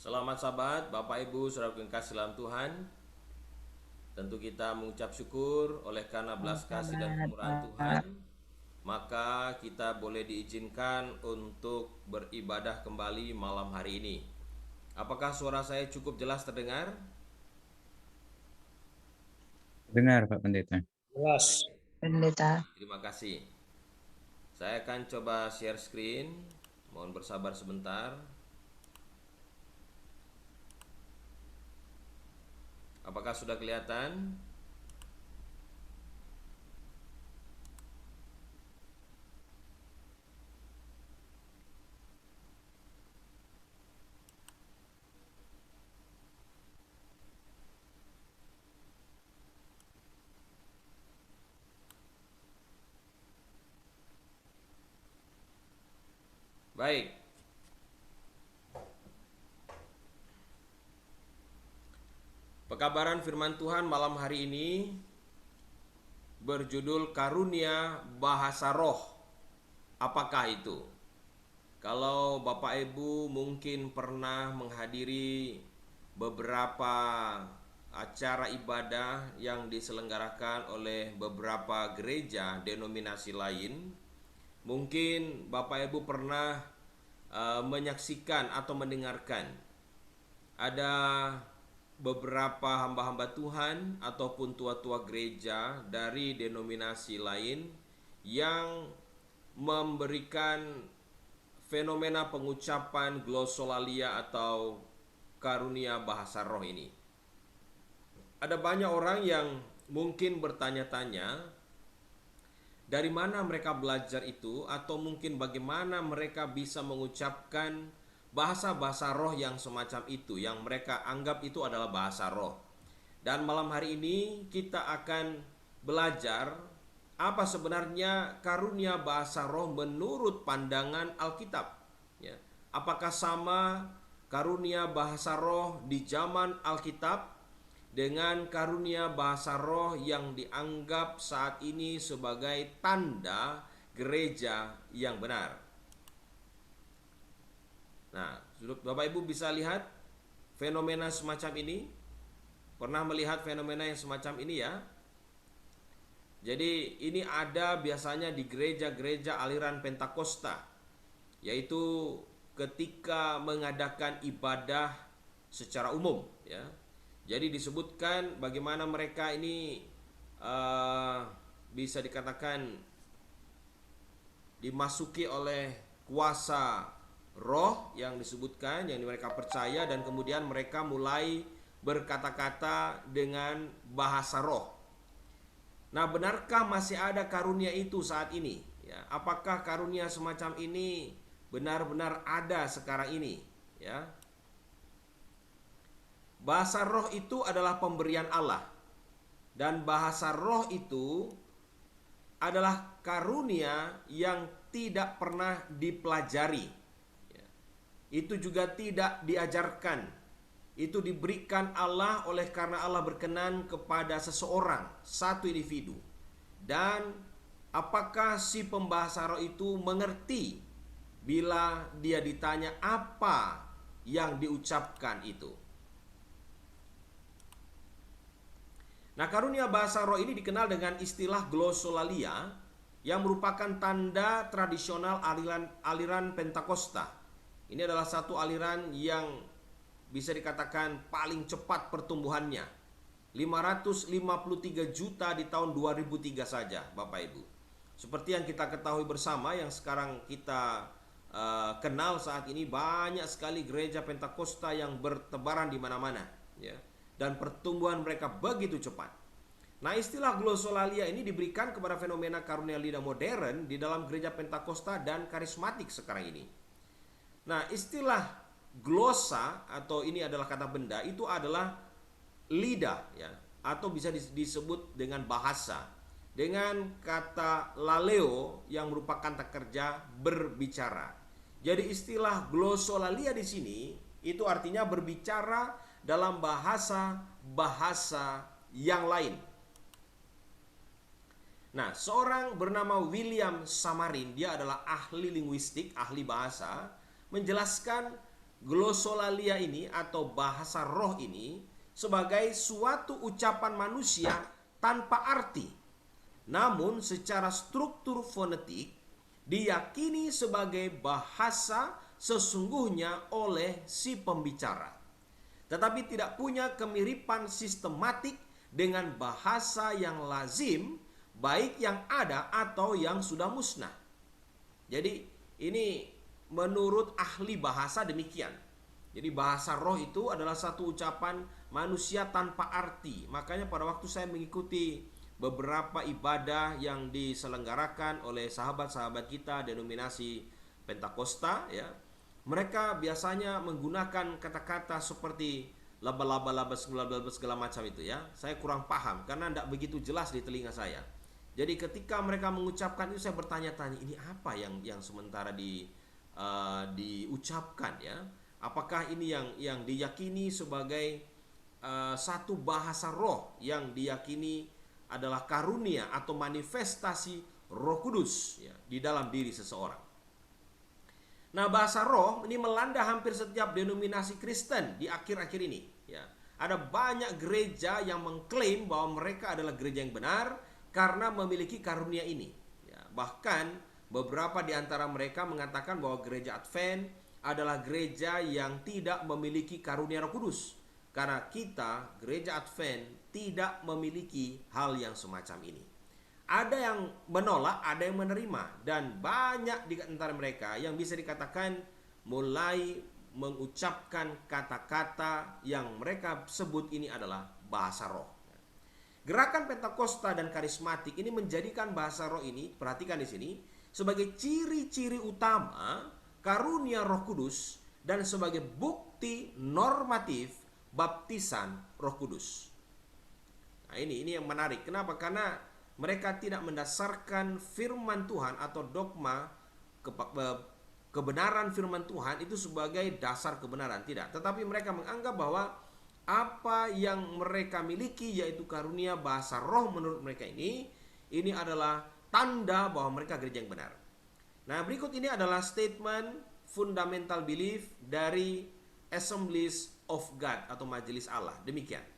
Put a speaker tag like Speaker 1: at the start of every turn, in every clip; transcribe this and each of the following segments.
Speaker 1: Selamat sahabat, Bapak Ibu, saudara yang kasih dalam Tuhan. Tentu kita mengucap syukur oleh karena belas kasih dan
Speaker 2: Sahabat,
Speaker 1: kemurahan Tuhan,
Speaker 2: Pak.
Speaker 1: maka kita boleh diizinkan untuk beribadah kembali malam hari ini. Apakah suara saya cukup jelas terdengar?
Speaker 3: Dengar Pak Pendeta.
Speaker 4: Jelas.
Speaker 2: Pendeta.
Speaker 1: Terima kasih. Saya akan coba share screen. Mohon bersabar sebentar. Apakah sudah kelihatan? Baik. Pekabaran firman Tuhan malam hari ini berjudul Karunia Bahasa Roh. Apakah itu? Kalau Bapak Ibu mungkin pernah menghadiri beberapa acara ibadah yang diselenggarakan oleh beberapa gereja denominasi lain, mungkin Bapak Ibu pernah menyaksikan atau mendengarkan ada beberapa hamba-hamba Tuhan ataupun tua-tua gereja dari denominasi lain yang memberikan fenomena pengucapan glosolalia atau karunia bahasa roh ini. Ada banyak orang yang mungkin bertanya-tanya dari mana mereka belajar itu, atau mungkin bagaimana mereka bisa mengucapkan bahasa-bahasa roh yang semacam itu, yang mereka anggap itu adalah bahasa roh. Dan malam hari ini kita akan belajar apa sebenarnya karunia bahasa roh menurut pandangan Alkitab. Ya. Apakah sama karunia bahasa roh di zaman Alkitab dengan karunia bahasa roh yang dianggap saat ini sebagai tanda gereja yang benar? Nah, Bapak Ibu bisa lihat fenomena semacam ini? Pernah melihat fenomena yang semacam ini ya? Jadi ini ada biasanya di gereja-gereja aliran Pentakosta, yaitu ketika mengadakan ibadah secara umum ya. Jadi disebutkan bagaimana mereka ini bisa dikatakan dimasuki oleh kuasa roh yang disebutkan, yang mereka percaya, dan kemudian mereka mulai berkata-kata dengan bahasa roh. Nah, benarkah masih ada karunia itu saat ini? Ya, apakah karunia semacam ini benar-benar ada sekarang ini? Ya, bahasa roh itu adalah pemberian Allah, dan bahasa roh itu adalah karunia yang tidak pernah dipelajari. Ya. Itu juga tidak diajarkan. Itu diberikan Allah oleh karena Allah berkenan kepada seseorang, satu individu. Dan apakah si pembahasa roh itu mengerti bila dia ditanya apa yang diucapkan itu? Nah, karunia bahasa roh ini dikenal dengan istilah glossolalia, yang merupakan tanda tradisional aliran Pentakosta. Ini adalah satu aliran yang bisa dikatakan paling cepat pertumbuhannya. 553 juta di tahun 2003 saja, Bapak Ibu. Seperti yang kita ketahui bersama, yang sekarang kita kenal saat ini, banyak sekali gereja Pentakosta yang bertebaran di mana-mana, ya. Dan pertumbuhan mereka begitu cepat. Nah, istilah glossolalia ini diberikan kepada fenomena karunia lidah modern di dalam gereja Pentakosta dan karismatik sekarang ini. Nah, istilah glosa atau ini adalah kata benda, itu adalah lidah ya, atau bisa disebut dengan bahasa, dengan kata laleo yang merupakan kata kerja berbicara. Jadi istilah glossolalia di sini itu artinya berbicara dalam bahasa yang lain. Nah, seorang bernama William Samarin, dia adalah ahli linguistik, ahli bahasa, menjelaskan Glossolalia ini atau bahasa roh ini sebagai suatu ucapan manusia tanpa arti. Namun secara struktur fonetik diyakini sebagai bahasa sesungguhnya oleh si pembicara, tetapi tidak punya kemiripan sistematik dengan bahasa yang lazim, baik yang ada atau yang sudah musnah. Jadi ini menurut ahli bahasa demikian. Jadi bahasa roh itu adalah satu ucapan manusia tanpa arti. Makanya pada waktu saya mengikuti beberapa ibadah yang diselenggarakan oleh sahabat-sahabat kita denominasi Pentakosta, ya, mereka biasanya menggunakan kata-kata seperti laba-laba segala macam itu, ya. Saya kurang paham karena tidak begitu jelas di telinga saya. Jadi ketika mereka mengucapkan itu saya bertanya-tanya, ini apa yang sementara diucapkan, ya? Apakah ini yang diyakini sebagai satu bahasa roh yang diyakini adalah karunia atau manifestasi Roh Kudus, ya, di dalam diri seseorang. Nah, bahasa roh ini melanda hampir setiap denominasi Kristen di akhir-akhir ini, ya. Ada banyak gereja yang mengklaim bahwa mereka adalah gereja yang benar karena memiliki karunia ini, ya. Bahkan beberapa di antara mereka mengatakan bahwa gereja Advent adalah gereja yang tidak memiliki karunia Roh Kudus, karena kita gereja Advent tidak memiliki hal yang semacam ini. Ada yang menolak, ada yang menerima, dan banyak di antara mereka yang bisa dikatakan mulai mengucapkan kata-kata yang mereka sebut ini adalah bahasa roh. Gerakan Pentakosta dan karismatik ini menjadikan bahasa roh ini, perhatikan di sini, sebagai ciri-ciri utama karunia Roh Kudus dan sebagai bukti normatif baptisan Roh Kudus. Nah, ini yang menarik. Kenapa? Karena mereka tidak mendasarkan firman Tuhan atau dogma kebenaran firman Tuhan itu sebagai dasar kebenaran, tidak. Tetapi mereka menganggap bahwa apa yang mereka miliki, yaitu karunia bahasa roh menurut mereka ini adalah tanda bahwa mereka gereja yang benar. Nah, berikut ini adalah statement fundamental belief dari Assemblies of God atau Majelis Allah. Demikian.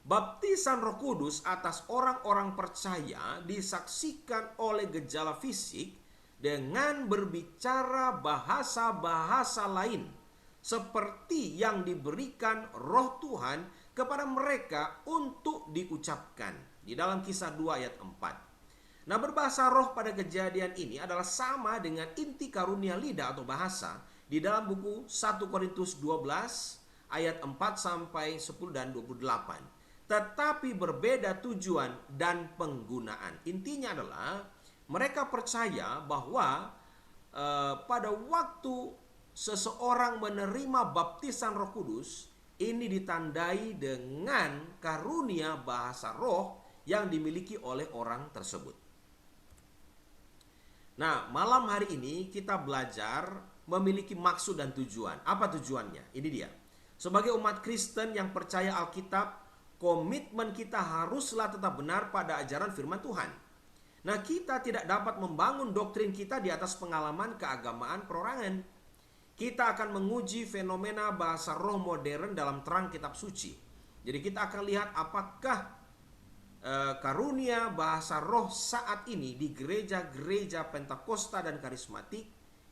Speaker 1: Baptisan Roh Kudus atas orang-orang percaya disaksikan oleh gejala fisik dengan berbicara bahasa-bahasa lain seperti yang diberikan Roh Tuhan kepada mereka untuk diucapkan di dalam Kisah 2 ayat 4. Nah, berbahasa roh pada kejadian ini adalah sama dengan inti karunia lidah atau bahasa di dalam buku 1 Korintus 12 ayat 4 sampai 10 dan 28. Tetapi berbeda tujuan dan penggunaan. Intinya adalah mereka percaya bahwa pada waktu seseorang menerima baptisan Roh Kudus, ini ditandai dengan karunia bahasa roh yang dimiliki oleh orang tersebut. Nah, malam hari ini kita belajar memiliki maksud dan tujuan. Apa tujuannya? Ini dia. Sebagai umat Kristen yang percaya Alkitab, komitmen kita haruslah tetap benar pada ajaran firman Tuhan. Nah, kita tidak dapat membangun doktrin kita di atas pengalaman keagamaan perorangan. Kita akan menguji fenomena bahasa roh modern dalam terang kitab suci. Jadi kita akan lihat apakah karunia bahasa roh saat ini di gereja-gereja Pentakosta dan karismatik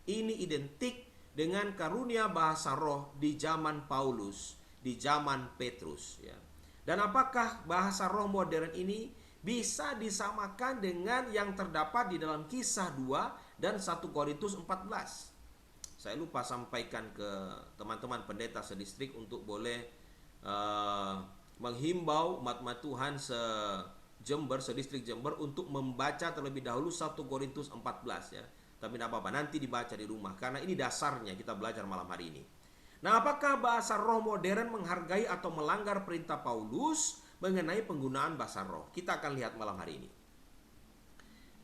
Speaker 1: ini identik dengan karunia bahasa roh di zaman Paulus, di zaman Petrus, ya. Dan apakah bahasa roh modern ini bisa disamakan dengan yang terdapat di dalam Kisah 2 dan 1 Korintus 14? Saya lupa sampaikan ke teman-teman pendeta sedistrik untuk boleh menghimbau umat-umat Tuhan sedistrik Jember untuk membaca terlebih dahulu 1 Korintus 14, ya. Tapi tidak apa-apa, nanti dibaca di rumah karena ini dasarnya kita belajar malam hari ini. Nah, apakah bahasa roh modern menghargai atau melanggar perintah Paulus mengenai penggunaan bahasa roh? Kita akan lihat malam hari ini.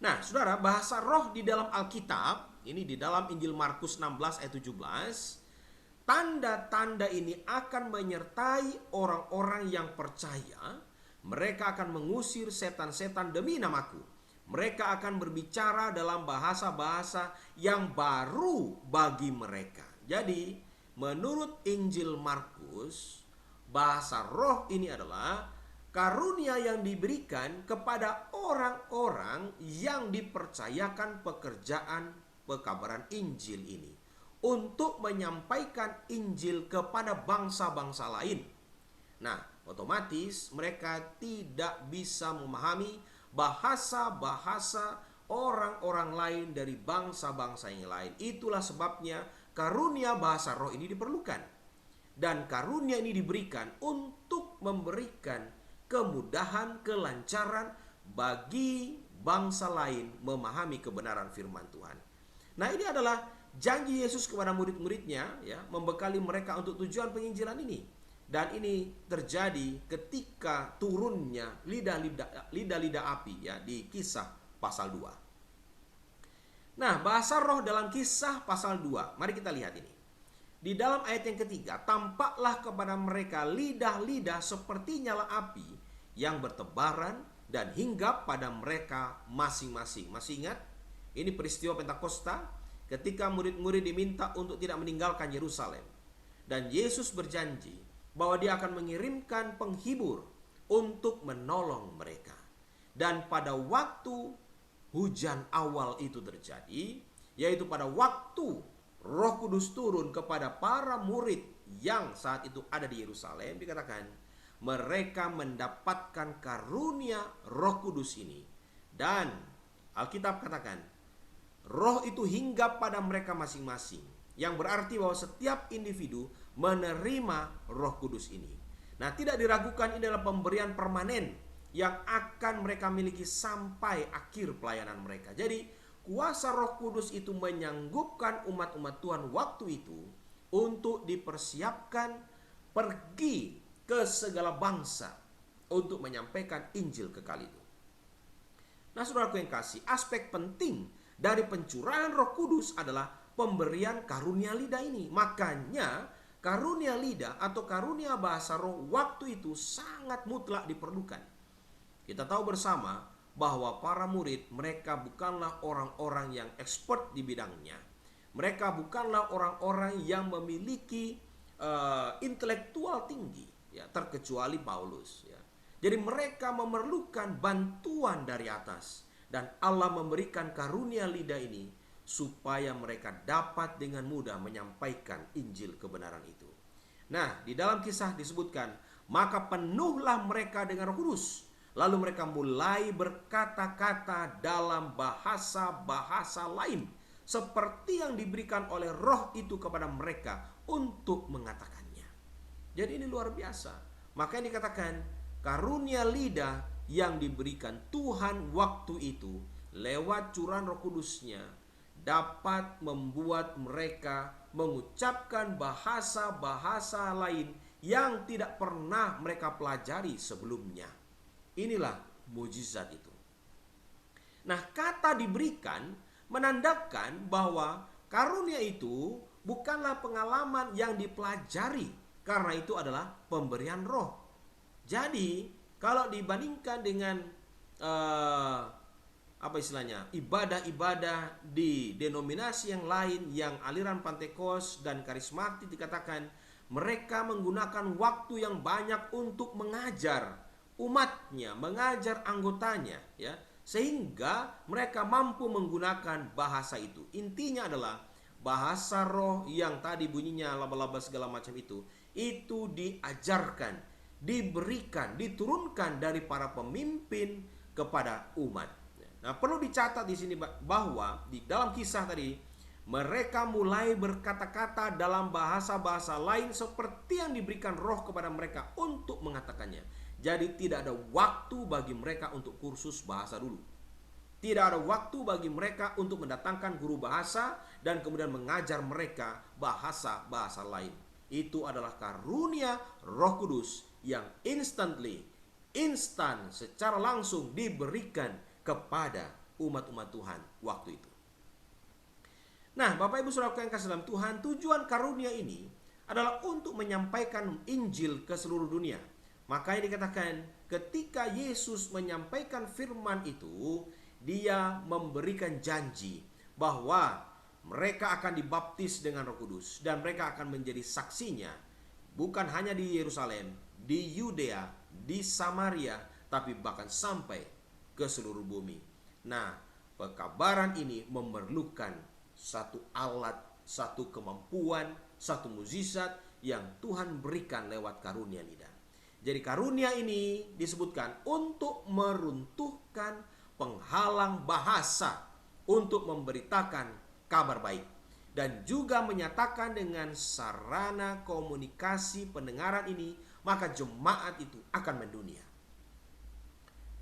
Speaker 1: Nah, saudara, bahasa roh di dalam Alkitab, ini di dalam Injil Markus 16 ayat 17, tanda-tanda ini akan menyertai orang-orang yang percaya. Mereka akan mengusir setan-setan demi namaku. Mereka akan berbicara dalam bahasa-bahasa yang baru bagi mereka. Jadi, menurut Injil Markus, bahasa roh ini adalah karunia yang diberikan kepada orang-orang yang dipercayakan pekerjaan pekabaran Injil ini untuk menyampaikan Injil kepada bangsa-bangsa lain. Nah, otomatis mereka tidak bisa memahami bahasa-bahasa orang-orang lain dari bangsa-bangsa yang lain. Itulah sebabnya karunia bahasa roh ini diperlukan. Dan karunia ini diberikan untuk memberikan kemudahan, kelancaran bagi bangsa lain memahami kebenaran firman Tuhan. Nah, ini adalah janji Yesus kepada murid-muridnya, ya, membekali mereka untuk tujuan penginjilan ini. Dan ini terjadi ketika turunnya lidah-lidah api, ya, di Kisah pasal 2. Nah, bahasa roh dalam Kisah pasal 2, mari kita lihat ini. Di dalam ayat yang ketiga, tampaklah kepada mereka lidah-lidah seperti nyala api yang bertebaran dan hinggap pada mereka masing-masing. Masih ingat? Ini peristiwa Pentakosta ketika murid-murid diminta untuk tidak meninggalkan Yerusalem. Dan Yesus berjanji bahwa dia akan mengirimkan penghibur untuk menolong mereka. Dan pada waktu hujan awal itu terjadi, yaitu pada waktu Roh Kudus turun kepada para murid yang saat itu ada di Yerusalem, dikatakan mereka mendapatkan karunia Roh Kudus ini. Dan Alkitab katakan roh itu hinggap pada mereka masing-masing, yang berarti bahwa setiap individu menerima Roh Kudus ini. Nah, tidak diragukan ini adalah pemberian permanen yang akan mereka miliki sampai akhir pelayanan mereka. Jadi, kuasa Roh Kudus itu menyanggupkan umat-umat Tuhan waktu itu untuk dipersiapkan pergi ke segala bangsa untuk menyampaikan Injil kekal itu. Nah, saudaraku yang kasih, aspek penting dari pencurahan Roh Kudus adalah pemberian karunia lidah ini. Makanya karunia lidah atau karunia bahasa roh waktu itu sangat mutlak diperlukan. Kita tahu bersama bahwa para murid mereka bukanlah orang-orang yang expert di bidangnya. Mereka bukanlah orang-orang yang memiliki intelektual tinggi, ya, terkecuali Paulus, ya. Jadi mereka memerlukan bantuan dari atas, dan Allah memberikan karunia lidah ini supaya mereka dapat dengan mudah menyampaikan Injil kebenaran itu. Nah, di dalam kisah disebutkan, maka penuhlah mereka dengan Roh Kudus. Lalu mereka mulai berkata-kata dalam bahasa-bahasa lain, seperti yang diberikan oleh roh itu kepada mereka untuk mengatakannya. Jadi ini luar biasa. Makanya dikatakan, karunia lidah yang diberikan Tuhan waktu itu lewat curahan Roh Kudusnya dapat membuat mereka mengucapkan bahasa-bahasa lain yang tidak pernah mereka pelajari sebelumnya. Inilah mujizat itu. Nah, kata diberikan menandakan bahwa karunia itu bukanlah pengalaman yang dipelajari, karena itu adalah pemberian roh. Jadi, kalau dibandingkan dengan ibadah-ibadah di denominasi yang lain yang aliran Pentekos dan karismatik, dikatakan mereka menggunakan waktu yang banyak untuk mengajar umatnya, mengajar anggotanya, ya, sehingga mereka mampu menggunakan bahasa itu. Intinya adalah bahasa roh yang tadi bunyinya laba-laba segala macam itu diajarkan, diberikan, diturunkan dari para pemimpin kepada umat. Nah, perlu dicatat di sini bahwa di dalam kisah tadi mereka mulai berkata-kata dalam bahasa-bahasa lain seperti yang diberikan roh kepada mereka untuk mengatakannya. Jadi tidak ada waktu bagi mereka untuk kursus bahasa dulu. Tidak ada waktu bagi mereka untuk mendatangkan guru bahasa dan kemudian mengajar mereka bahasa-bahasa lain. Itu adalah karunia Roh Kudus yang instan secara langsung diberikan kepada umat-umat Tuhan waktu itu. Nah, Bapak Ibu Saudara yang kasih dalam Tuhan, tujuan karunia ini adalah untuk menyampaikan Injil ke seluruh dunia. Makanya dikatakan ketika Yesus menyampaikan firman itu, dia memberikan janji bahwa mereka akan dibaptis dengan Roh Kudus dan mereka akan menjadi saksinya bukan hanya di Yerusalem, di Yudea, di Samaria, tapi bahkan sampai ke seluruh bumi. Nah, pekabaran ini memerlukan satu alat, satu kemampuan, satu mukjizat yang Tuhan berikan lewat karunia lidah. Jadi karunia ini disebutkan untuk meruntuhkan penghalang bahasa untuk memberitakan kabar baik dan juga menyatakan dengan sarana komunikasi pendengaran ini, maka jemaat itu akan mendunia.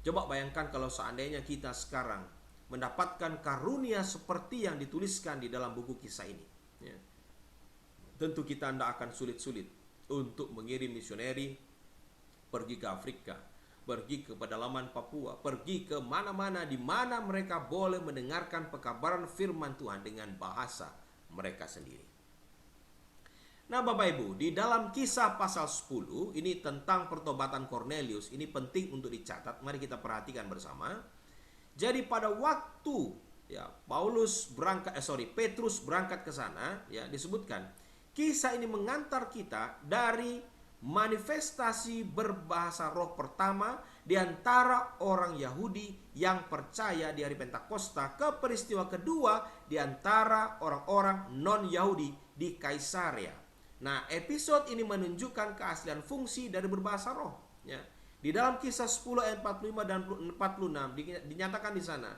Speaker 1: Coba bayangkan kalau seandainya kita sekarang mendapatkan karunia seperti yang dituliskan di dalam buku kisah ini, ya. Tentu kita tidak akan sulit-sulit untuk mengirim misioneri pergi ke Afrika, pergi ke pedalaman Papua, pergi ke mana-mana di mana mereka boleh mendengarkan pekabaran firman Tuhan dengan bahasa mereka sendiri. Nah, Bapak Ibu, di dalam Kisah pasal 10 ini tentang pertobatan Cornelius, ini penting untuk dicatat. Mari kita perhatikan bersama. Jadi pada waktu ya Petrus berangkat ke sana, ya disebutkan kisah ini mengantar kita dari manifestasi berbahasa roh pertama di antara orang Yahudi yang percaya di hari Pentakosta ke peristiwa kedua di antara orang-orang non-Yahudi di Kaisarea. Nah, episode ini menunjukkan keaslian fungsi dari berbahasa roh, ya. Di dalam Kisah 10 ayat 45 dan 46 dinyatakan di sana,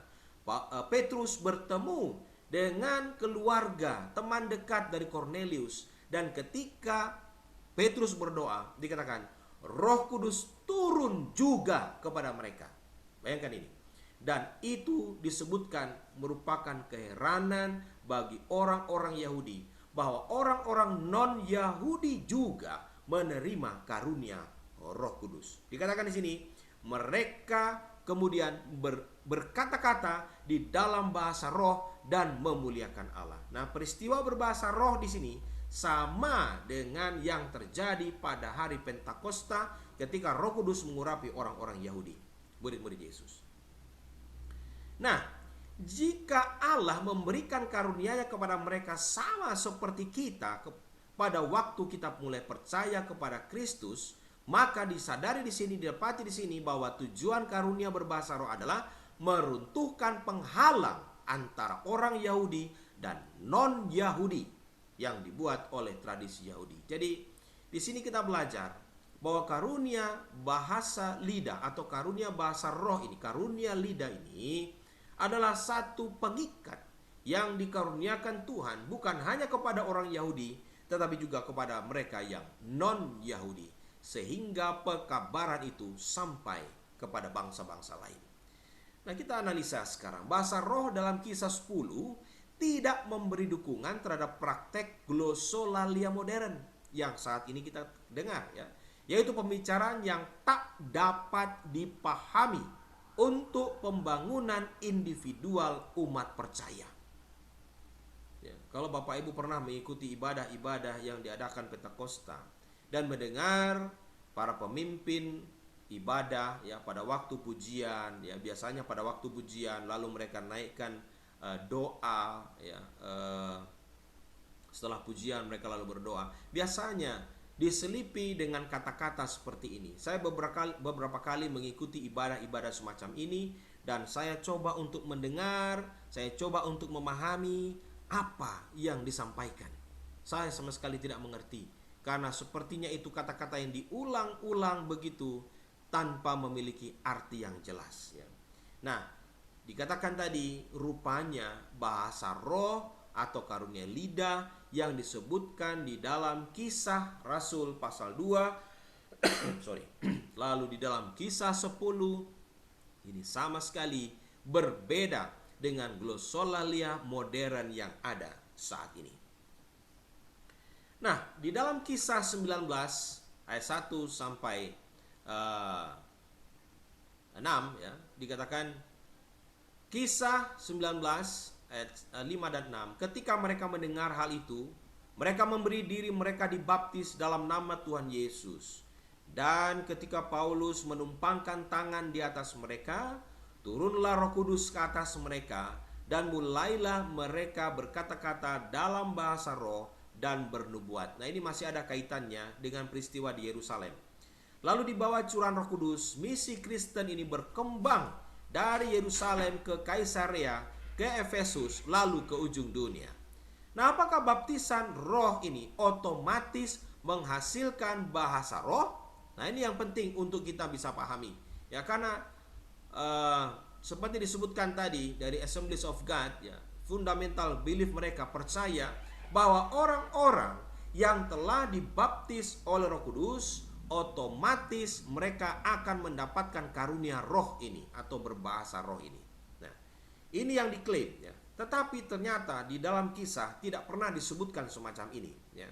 Speaker 1: Petrus bertemu dengan keluarga, teman dekat dari Cornelius, dan ketika Petrus berdoa, dikatakan Roh Kudus turun juga kepada mereka. Bayangkan ini. Dan itu disebutkan merupakan keheranan bagi orang-orang Yahudi bahwa orang-orang non-Yahudi juga menerima karunia Roh Kudus. Dikatakan di sini, mereka kemudian berkata-kata di dalam bahasa roh dan memuliakan Allah. Nah, peristiwa berbahasa roh di sini sama dengan yang terjadi pada hari Pentakosta ketika Roh Kudus mengurapi orang-orang Yahudi, murid-murid Yesus. Nah, jika Allah memberikan karunia-Nya kepada mereka sama seperti kita pada waktu kita mulai percaya kepada Kristus, maka disadari di sini, didapati di sini bahwa tujuan karunia berbahasa roh adalah meruntuhkan penghalang antara orang Yahudi dan non-Yahudi yang dibuat oleh tradisi Yahudi. Jadi di sini kita belajar bahwa karunia bahasa lidah atau karunia bahasa roh ini, karunia lidah ini adalah satu pengikat yang dikaruniakan Tuhan bukan hanya kepada orang Yahudi tetapi juga kepada mereka yang non-Yahudi, sehingga pekabaran itu sampai kepada bangsa-bangsa lain. Nah, kita analisa sekarang bahasa roh dalam Kisah 10 tidak memberi dukungan terhadap praktek glosolalia modern yang saat ini kita dengar, ya, yaitu pembicaraan yang tak dapat dipahami untuk pembangunan individual umat percaya. Ya, kalau Bapak Ibu pernah mengikuti ibadah-ibadah yang diadakan Pentakosta dan mendengar para pemimpin ibadah, ya, pada waktu pujian, ya, biasanya pada waktu pujian lalu mereka naikkan doa, ya, setelah pujian mereka lalu berdoa. Biasanya diselipi dengan kata-kata seperti ini. Saya beberapa kali mengikuti ibadah-ibadah semacam ini dan saya coba untuk mendengar, saya coba untuk memahami apa yang disampaikan. Saya sama sekali tidak mengerti karena sepertinya itu kata-kata yang diulang-ulang begitu tanpa memiliki arti yang jelas, ya. Nah, dikatakan tadi rupanya bahasa roh atau karunia lidah yang disebutkan di dalam Kisah Rasul pasal 2 lalu di dalam Kisah 10 ini sama sekali berbeda dengan glosolalia modern yang ada saat ini. Nah, di dalam Kisah 19 ayat 1 sampai 6, ya, dikatakan Kisah 19 ayat 5 dan 6. Ketika mereka mendengar hal itu, mereka memberi diri mereka dibaptis dalam nama Tuhan Yesus. Dan ketika Paulus menumpangkan tangan di atas mereka, turunlah Roh Kudus ke atas mereka, dan mulailah mereka berkata-kata dalam bahasa roh dan bernubuat. Nah, ini masih ada kaitannya dengan peristiwa di Yerusalem. Lalu di bawah curahan Roh Kudus, misi Kristen ini berkembang dari Yerusalem ke Kaisarea, ke Efesus, lalu ke ujung dunia. Nah, apakah baptisan roh ini otomatis menghasilkan bahasa roh? Nah, ini yang penting untuk kita bisa pahami. Ya, karena seperti disebutkan tadi dari Assemblies of God, ya, fundamental belief mereka percaya bahwa orang-orang yang telah dibaptis oleh Roh Kudus otomatis mereka akan mendapatkan karunia roh ini atau berbahasa roh ini. Nah, ini yang diklaim, ya. Tetapi ternyata di dalam kisah tidak pernah disebutkan semacam ini, ya.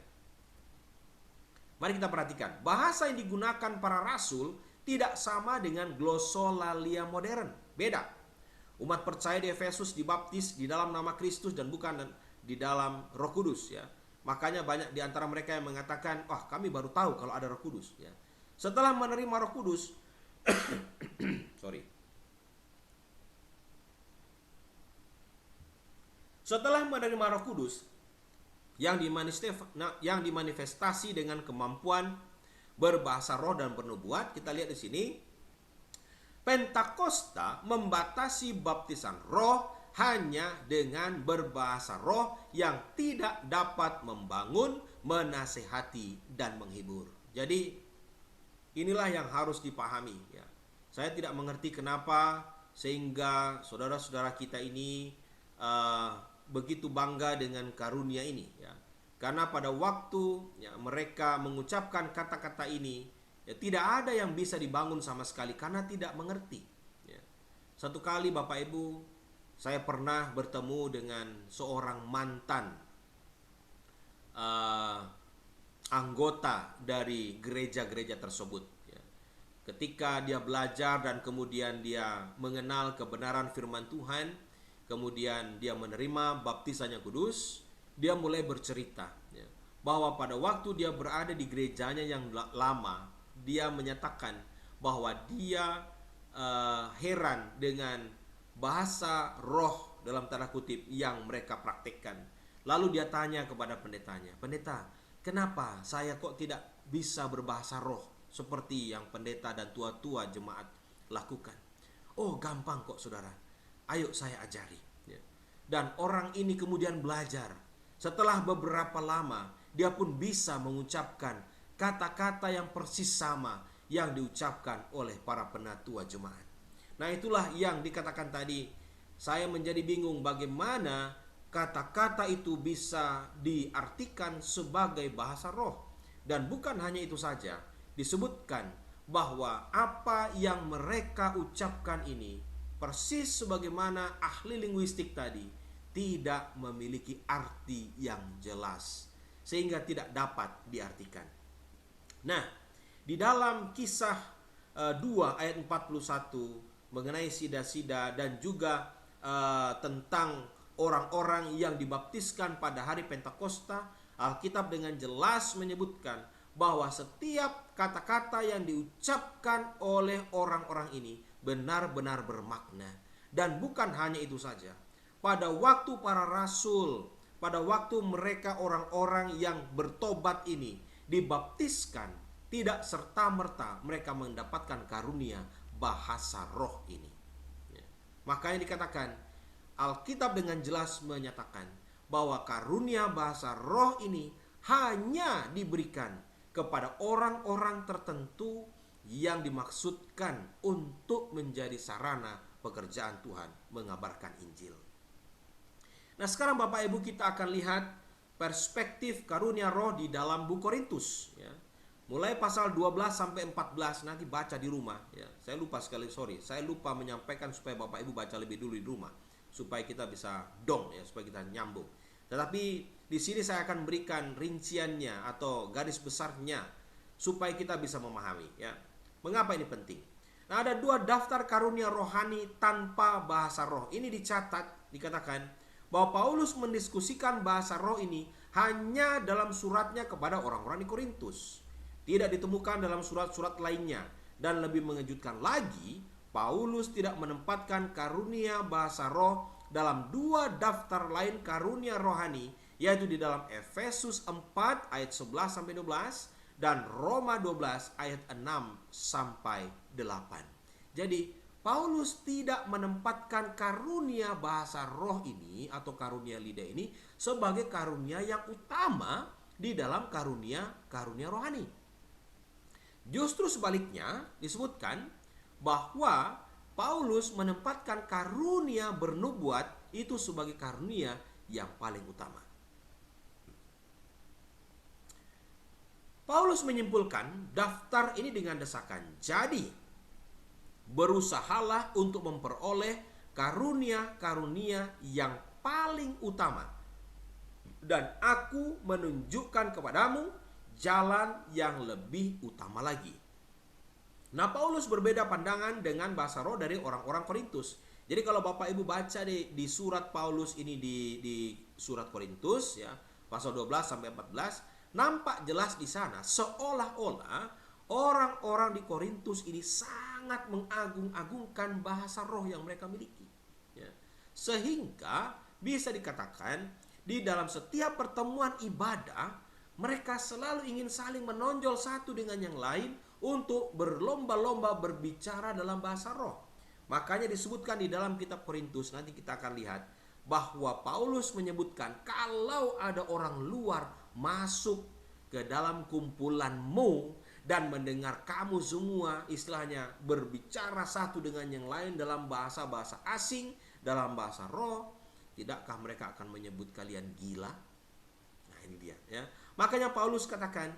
Speaker 1: Mari kita perhatikan, bahasa yang digunakan para rasul tidak sama dengan glosolalia modern. Beda. Umat percaya di Efesus dibaptis di dalam nama Kristus dan bukan di dalam Roh Kudus, ya. Makanya banyak di antara mereka yang mengatakan, "Wah, kami baru tahu kalau ada Roh Kudus," ya. Setelah menerima Roh Kudus, Setelah menerima Roh Kudus yang dimanifestasi dengan kemampuan berbahasa roh dan bernubuat, kita lihat di sini Pentakosta membatasi baptisan roh hanya dengan berbahasa roh yang tidak dapat membangun, menasehati, dan menghibur. Jadi inilah yang harus dipahami, ya. Saya tidak mengerti kenapa sehingga saudara-saudara kita ini begitu bangga dengan karunia ini, ya. Karena pada waktu, ya, mereka mengucapkan kata-kata ini, ya, tidak ada yang bisa dibangun sama sekali karena tidak mengerti, ya. Satu kali Bapak Ibu, saya pernah bertemu dengan seorang mantan anggota dari gereja-gereja tersebut, ya. Ketika dia belajar dan kemudian dia mengenal kebenaran firman Tuhan, kemudian dia menerima baptisannya kudus, dia mulai bercerita, ya, bahwa pada waktu dia berada di gerejanya yang lama, dia menyatakan bahwa dia heran dengan bahasa roh dalam tanda kutip yang mereka praktikkan. Lalu dia tanya kepada pendetanya, "Pendeta, kenapa saya kok tidak bisa berbahasa roh seperti yang pendeta dan tua-tua jemaat lakukan?" "Oh, gampang kok saudara, ayo saya ajari," ya. Dan orang ini kemudian belajar. Setelah beberapa lama, dia pun bisa mengucapkan kata-kata yang persis sama yang diucapkan oleh para penatua jemaat. Nah, itulah yang dikatakan tadi. Saya menjadi bingung bagaimana kata-kata itu bisa diartikan sebagai bahasa roh. Dan bukan hanya itu saja, disebutkan bahwa apa yang mereka ucapkan ini persis sebagaimana ahli linguistik tadi tidak memiliki arti yang jelas sehingga tidak dapat diartikan. Nah, di dalam Kisah 2 ayat 41 mengenai sida-sida dan juga tentang orang-orang yang dibaptiskan pada hari Pentakosta, Alkitab dengan jelas menyebutkan bahwa setiap kata-kata yang diucapkan oleh orang-orang ini benar-benar bermakna. Dan bukan hanya itu saja, pada waktu para rasul, pada waktu mereka orang-orang yang bertobat ini dibaptiskan, tidak serta-merta mereka mendapatkan karunia bahasa roh ini, ya. Makanya dikatakan, Alkitab dengan jelas menyatakan bahwa karunia bahasa roh ini hanya diberikan kepada orang-orang tertentu yang dimaksudkan untuk menjadi sarana pekerjaan Tuhan mengabarkan Injil. Nah, sekarang Bapak Ibu kita akan lihat perspektif karunia roh di dalam buku Korintus, ya. Mulai pasal 12 sampai 14, nanti baca di rumah, ya. Saya lupa menyampaikan supaya Bapak Ibu baca lebih dulu di rumah supaya kita bisa dong, ya, supaya kita nyambung. Tetapi di sini saya akan berikan rinciannya atau garis besarnya supaya kita bisa memahami, ya. Mengapa ini penting? Nah, ada 2 daftar karunia rohani tanpa bahasa roh. Ini dicatat, dikatakan bahwa Paulus mendiskusikan bahasa roh ini hanya dalam suratnya kepada orang-orang di Korintus. Tidak ditemukan dalam surat-surat lainnya. Dan lebih mengejutkan lagi, Paulus tidak menempatkan karunia bahasa roh dalam dua daftar lain karunia rohani, yaitu di dalam Efesus 4 ayat 11 sampai 12 dan Roma 12 ayat 6 sampai 8. Jadi Paulus tidak menempatkan karunia bahasa roh ini atau karunia lidah ini sebagai karunia yang utama di dalam karunia rohani. Justru sebaliknya disebutkan bahwa Paulus menempatkan karunia bernubuat itu sebagai karunia yang paling utama. Paulus menyimpulkan daftar ini dengan desakan, jadi berusahalah untuk memperoleh karunia-karunia yang paling utama, dan aku menunjukkan kepadamu jalan yang lebih utama lagi. Nah, Paulus berbeda pandangan dengan bahasa roh dari orang-orang Korintus. Jadi kalau Bapak Ibu baca di surat Paulus ini di surat Korintus ya, pasal 12 sampai 14, nampak jelas di sana seolah-olah orang-orang di Korintus ini sangat mengagung-agungkan bahasa roh yang mereka miliki. Ya. Sehingga bisa dikatakan di dalam setiap pertemuan ibadah mereka selalu ingin saling menonjol satu dengan yang lain untuk berlomba-lomba berbicara dalam bahasa roh. Makanya disebutkan di dalam kitab Korintus, nanti kita akan lihat bahwa Paulus menyebutkan kalau ada orang luar masuk ke dalam kumpulanmu dan mendengar kamu semua istilahnya berbicara satu dengan yang lain dalam bahasa-bahasa asing, dalam bahasa roh, tidakkah mereka akan menyebut kalian gila? Nah, ini dia ya. Makanya Paulus katakan,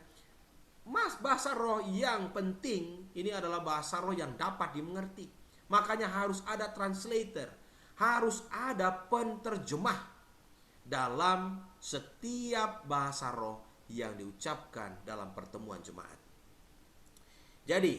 Speaker 1: bahasa roh yang penting ini adalah bahasa roh yang dapat dimengerti. Makanya harus ada translator, harus ada penterjemah dalam setiap bahasa roh yang diucapkan dalam pertemuan jemaat. Jadi,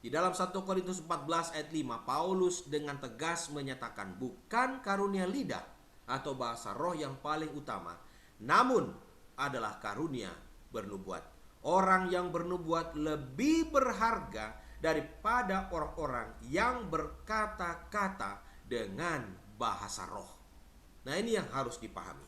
Speaker 1: di dalam 1 Korintus 14 ayat 5, Paulus dengan tegas menyatakan bukan karunia lidah atau bahasa roh yang paling utama, namun adalah karunia bernubuat. Orang yang bernubuat lebih berharga daripada orang-orang yang berkata-kata dengan bahasa roh. Nah, ini yang harus dipahami.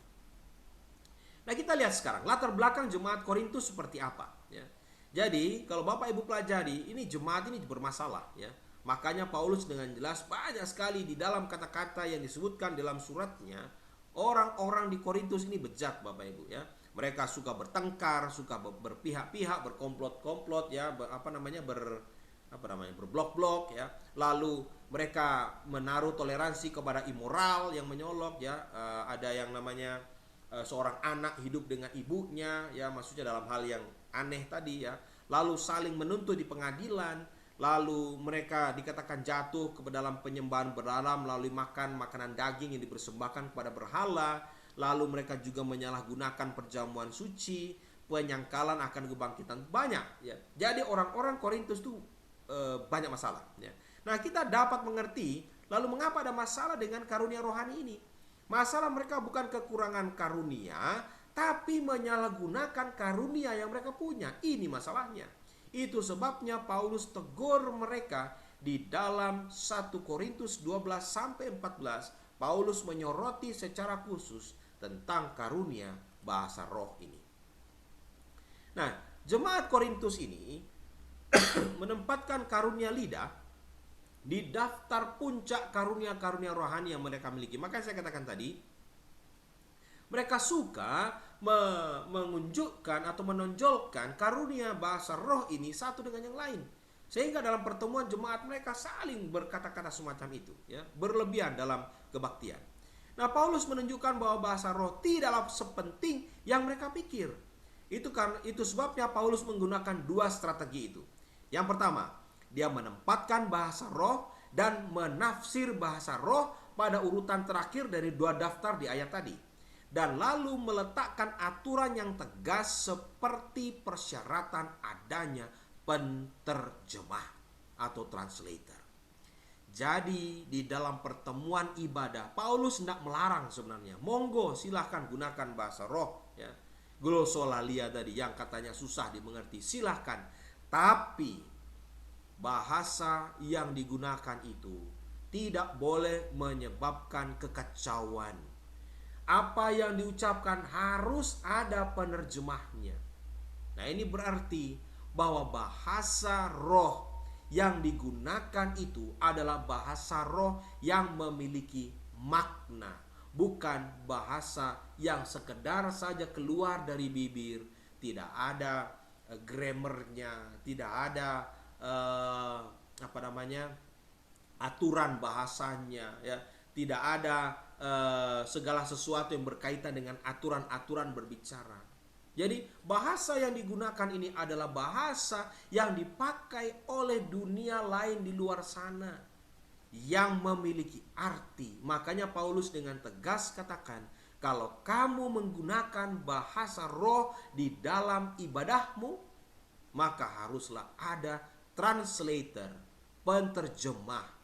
Speaker 1: Nah, kita lihat sekarang latar belakang jemaat Korintus seperti apa ya. Jadi kalau Bapak Ibu pelajari, ini jemaat ini bermasalah ya. Makanya Paulus dengan jelas banyak sekali di dalam kata-kata yang disebutkan dalam suratnya, orang-orang di Korintus ini bejat Bapak Ibu ya. Mereka suka bertengkar, suka berpihak-pihak, berkomplot-komplot ya, berblok-blok ya. Lalu mereka menaruh toleransi kepada immoral yang menyolok ya. Ada yang namanya seorang anak hidup dengan ibunya ya, maksudnya dalam hal yang aneh tadi ya. Lalu saling menuntut di pengadilan, lalu mereka dikatakan jatuh ke dalam penyembahan berhala melalui makan makanan daging yang dipersembahkan kepada berhala. Lalu mereka juga menyalahgunakan perjamuan suci, penyangkalan akan kebangkitan, banyak ya. Jadi orang-orang Korintus itu banyak masalah ya. Nah, kita dapat mengerti lalu mengapa ada masalah dengan karunia rohani ini. Masalah mereka bukan kekurangan karunia, tapi menyalahgunakan karunia yang mereka punya. Ini masalahnya. Itu sebabnya Paulus tegur mereka di dalam 1 Korintus 12 sampai 14. Paulus menyoroti secara khusus tentang karunia bahasa roh ini. Nah, jemaat Korintus ini menempatkan karunia lidah di daftar puncak karunia-karunia rohani yang mereka miliki. Maka saya katakan tadi, mereka suka menunjukkan atau menonjolkan karunia bahasa roh ini satu dengan yang lain. Sehingga dalam pertemuan jemaat mereka saling berkata-kata semacam itu ya, berlebihan dalam kebaktian. Nah, Paulus menunjukkan bahwa bahasa roh tidaklah sepenting yang mereka pikir. Itu sebabnya Paulus menggunakan dua strategi itu. Yang pertama, dia menempatkan bahasa roh dan menafsir bahasa roh pada urutan terakhir dari dua daftar di ayat tadi. Dan lalu meletakkan aturan yang tegas seperti persyaratan adanya penterjemah atau translator. Jadi di dalam pertemuan ibadah, Paulus tidak melarang sebenarnya. Monggo silahkan gunakan bahasa roh ya. Glosolalia tadi yang katanya susah dimengerti, silahkan. Tapi bahasa yang digunakan itu tidak boleh menyebabkan kekacauan. Apa yang diucapkan harus ada penerjemahnya. Nah, ini berarti bahwa bahasa roh yang digunakan itu adalah bahasa roh yang memiliki makna, bukan bahasa yang sekedar saja keluar dari bibir, tidak ada grammarnya, tidak ada aturan bahasanya, ya, tidak ada segala sesuatu yang berkaitan dengan aturan-aturan berbicara. Jadi bahasa yang digunakan ini adalah bahasa yang dipakai oleh dunia lain di luar sana yang memiliki arti. Makanya Paulus dengan tegas katakan, kalau kamu menggunakan bahasa roh di dalam ibadahmu, maka haruslah ada translator, penterjemah,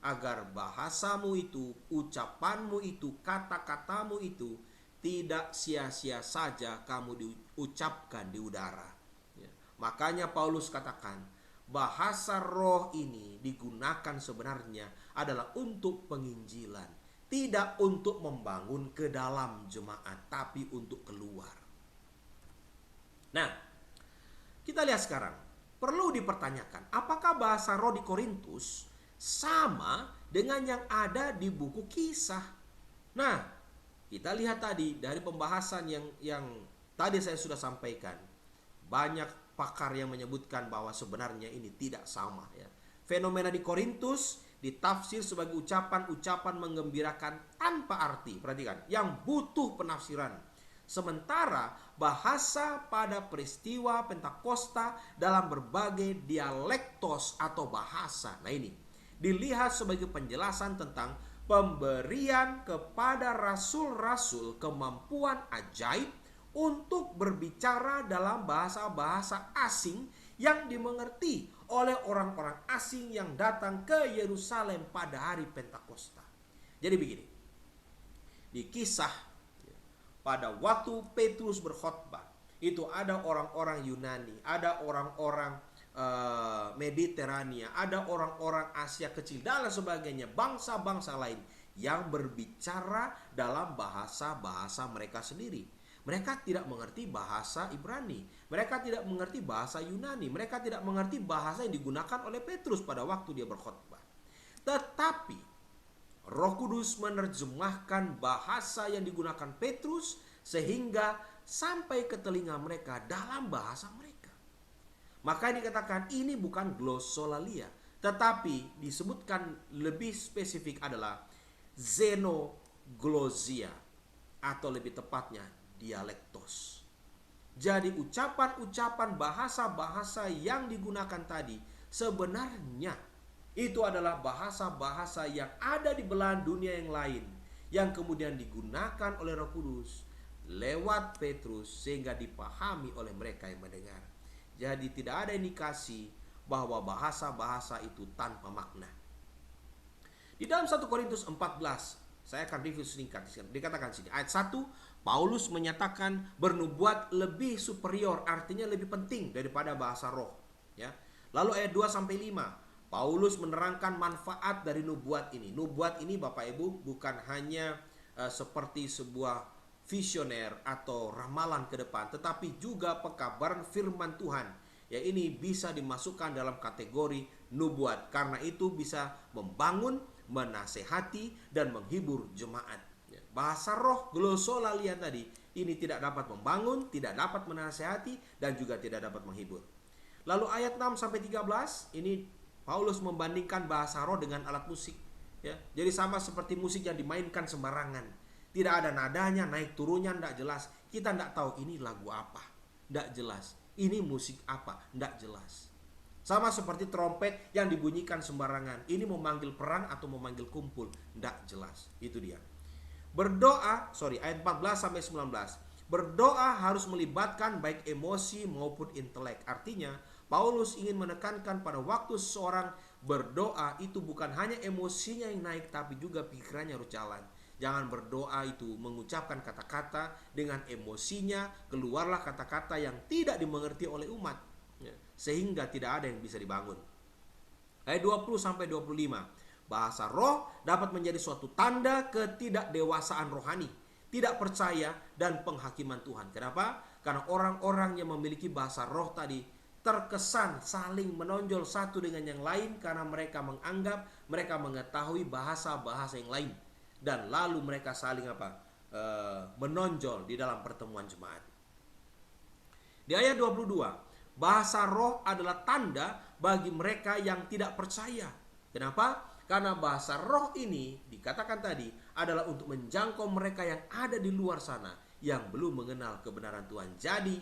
Speaker 1: agar bahasamu itu, ucapanmu itu, kata-katamu itu tidak sia-sia saja kamu diucapkan di udara. Ya. Makanya Paulus katakan, bahasa roh ini digunakan sebenarnya adalah untuk penginjilan, tidak untuk membangun ke dalam jemaat, tapi untuk keluar. Nah, kita lihat sekarang, perlu dipertanyakan, apakah bahasa roh di Korintus sama dengan yang ada di buku Kisah? Nah, kita lihat tadi dari pembahasan yang tadi saya sudah sampaikan, banyak pakar yang menyebutkan bahwa sebenarnya ini tidak sama, ya. Fenomena di Korintus ditafsir sebagai ucapan-ucapan menggembirakan tanpa arti, perhatikan, yang butuh penafsiran. Sementara bahasa pada peristiwa Pentakosta dalam berbagai dialektos atau bahasa, nah ini dilihat sebagai penjelasan tentang pemberian kepada rasul-rasul kemampuan ajaib untuk berbicara dalam bahasa-bahasa asing yang dimengerti oleh orang-orang asing yang datang ke Yerusalem pada hari Pentakosta. Jadi begini, di Kisah, pada waktu Petrus berkhotbah, itu ada orang-orang Yunani, ada orang-orang Mediterania, ada orang-orang Asia kecil dan sebagainya, bangsa-bangsa lain yang berbicara dalam bahasa-bahasa mereka sendiri. Mereka tidak mengerti bahasa Ibrani, mereka tidak mengerti bahasa Yunani, mereka tidak mengerti bahasa yang digunakan oleh Petrus pada waktu dia berkhotbah. Tetapi Roh Kudus menerjemahkan bahasa yang digunakan Petrus sehingga sampai ke telinga mereka dalam bahasa mereka. Maka dikatakan ini bukan glossolalia, tetapi disebutkan lebih spesifik adalah xenoglossia, atau lebih tepatnya dialektos. Jadi ucapan-ucapan bahasa-bahasa yang digunakan tadi sebenarnya itu adalah bahasa-bahasa yang ada di belahan dunia yang lain, yang kemudian digunakan oleh Roh Kudus lewat Petrus sehingga dipahami oleh mereka yang mendengar. Jadi tidak ada indikasi bahwa bahasa-bahasa itu tanpa makna. Di dalam 1 Korintus 14, saya akan review singkat. Dikatakan sini, ayat 1, Paulus menyatakan bernubuat lebih superior, artinya lebih penting daripada bahasa roh. Ya. Lalu ayat 2 sampai 5, Paulus menerangkan manfaat dari nubuat ini. Nubuat ini Bapak Ibu bukan hanya seperti sebuah visioner atau ramalan ke depan, tetapi juga pekabaran firman Tuhan. Ya, ini bisa dimasukkan dalam kategori nubuat, karena itu bisa membangun, menasehati, dan menghibur jemaat. Ya, bahasa roh glossolalia tadi ini tidak dapat membangun, tidak dapat menasehati, dan juga tidak dapat menghibur. Lalu ayat 6 sampai 13 ini Paulus membandingkan bahasa roh dengan alat musik. Ya, jadi sama seperti musik yang dimainkan sembarangan. Tidak ada nadanya, naik turunnya tidak jelas. Kita tidak tahu ini lagu apa, tidak jelas. Ini musik apa, tidak jelas. Sama seperti trompet yang dibunyikan sembarangan. Ini memanggil perang atau memanggil kumpul, tidak jelas. Itu dia. Berdoa, ayat 14 sampai 19. Berdoa harus melibatkan baik emosi maupun intelek. Artinya, Paulus ingin menekankan pada waktu seseorang berdoa itu bukan hanya emosinya yang naik, tapi juga pikirannya harus jalan. Jangan berdoa itu mengucapkan kata-kata dengan emosinya, keluarlah kata-kata yang tidak dimengerti oleh umat, ya, sehingga tidak ada yang bisa dibangun. Ayat 20 sampai 25. Bahasa roh dapat menjadi suatu tanda ketidakdewasaan rohani, tidak percaya, dan penghakiman Tuhan. Kenapa? Karena orang-orang yang memiliki bahasa roh tadi terkesan saling menonjol satu dengan yang lain karena mereka menganggap mereka mengetahui bahasa-bahasa yang lain, dan lalu mereka saling menonjol di dalam pertemuan jemaat. Di ayat 22, bahasa roh adalah tanda bagi mereka yang tidak percaya. Kenapa? Karena bahasa roh ini dikatakan tadi adalah untuk menjangkau mereka yang ada di luar sana yang belum mengenal kebenaran Tuhan. Jadi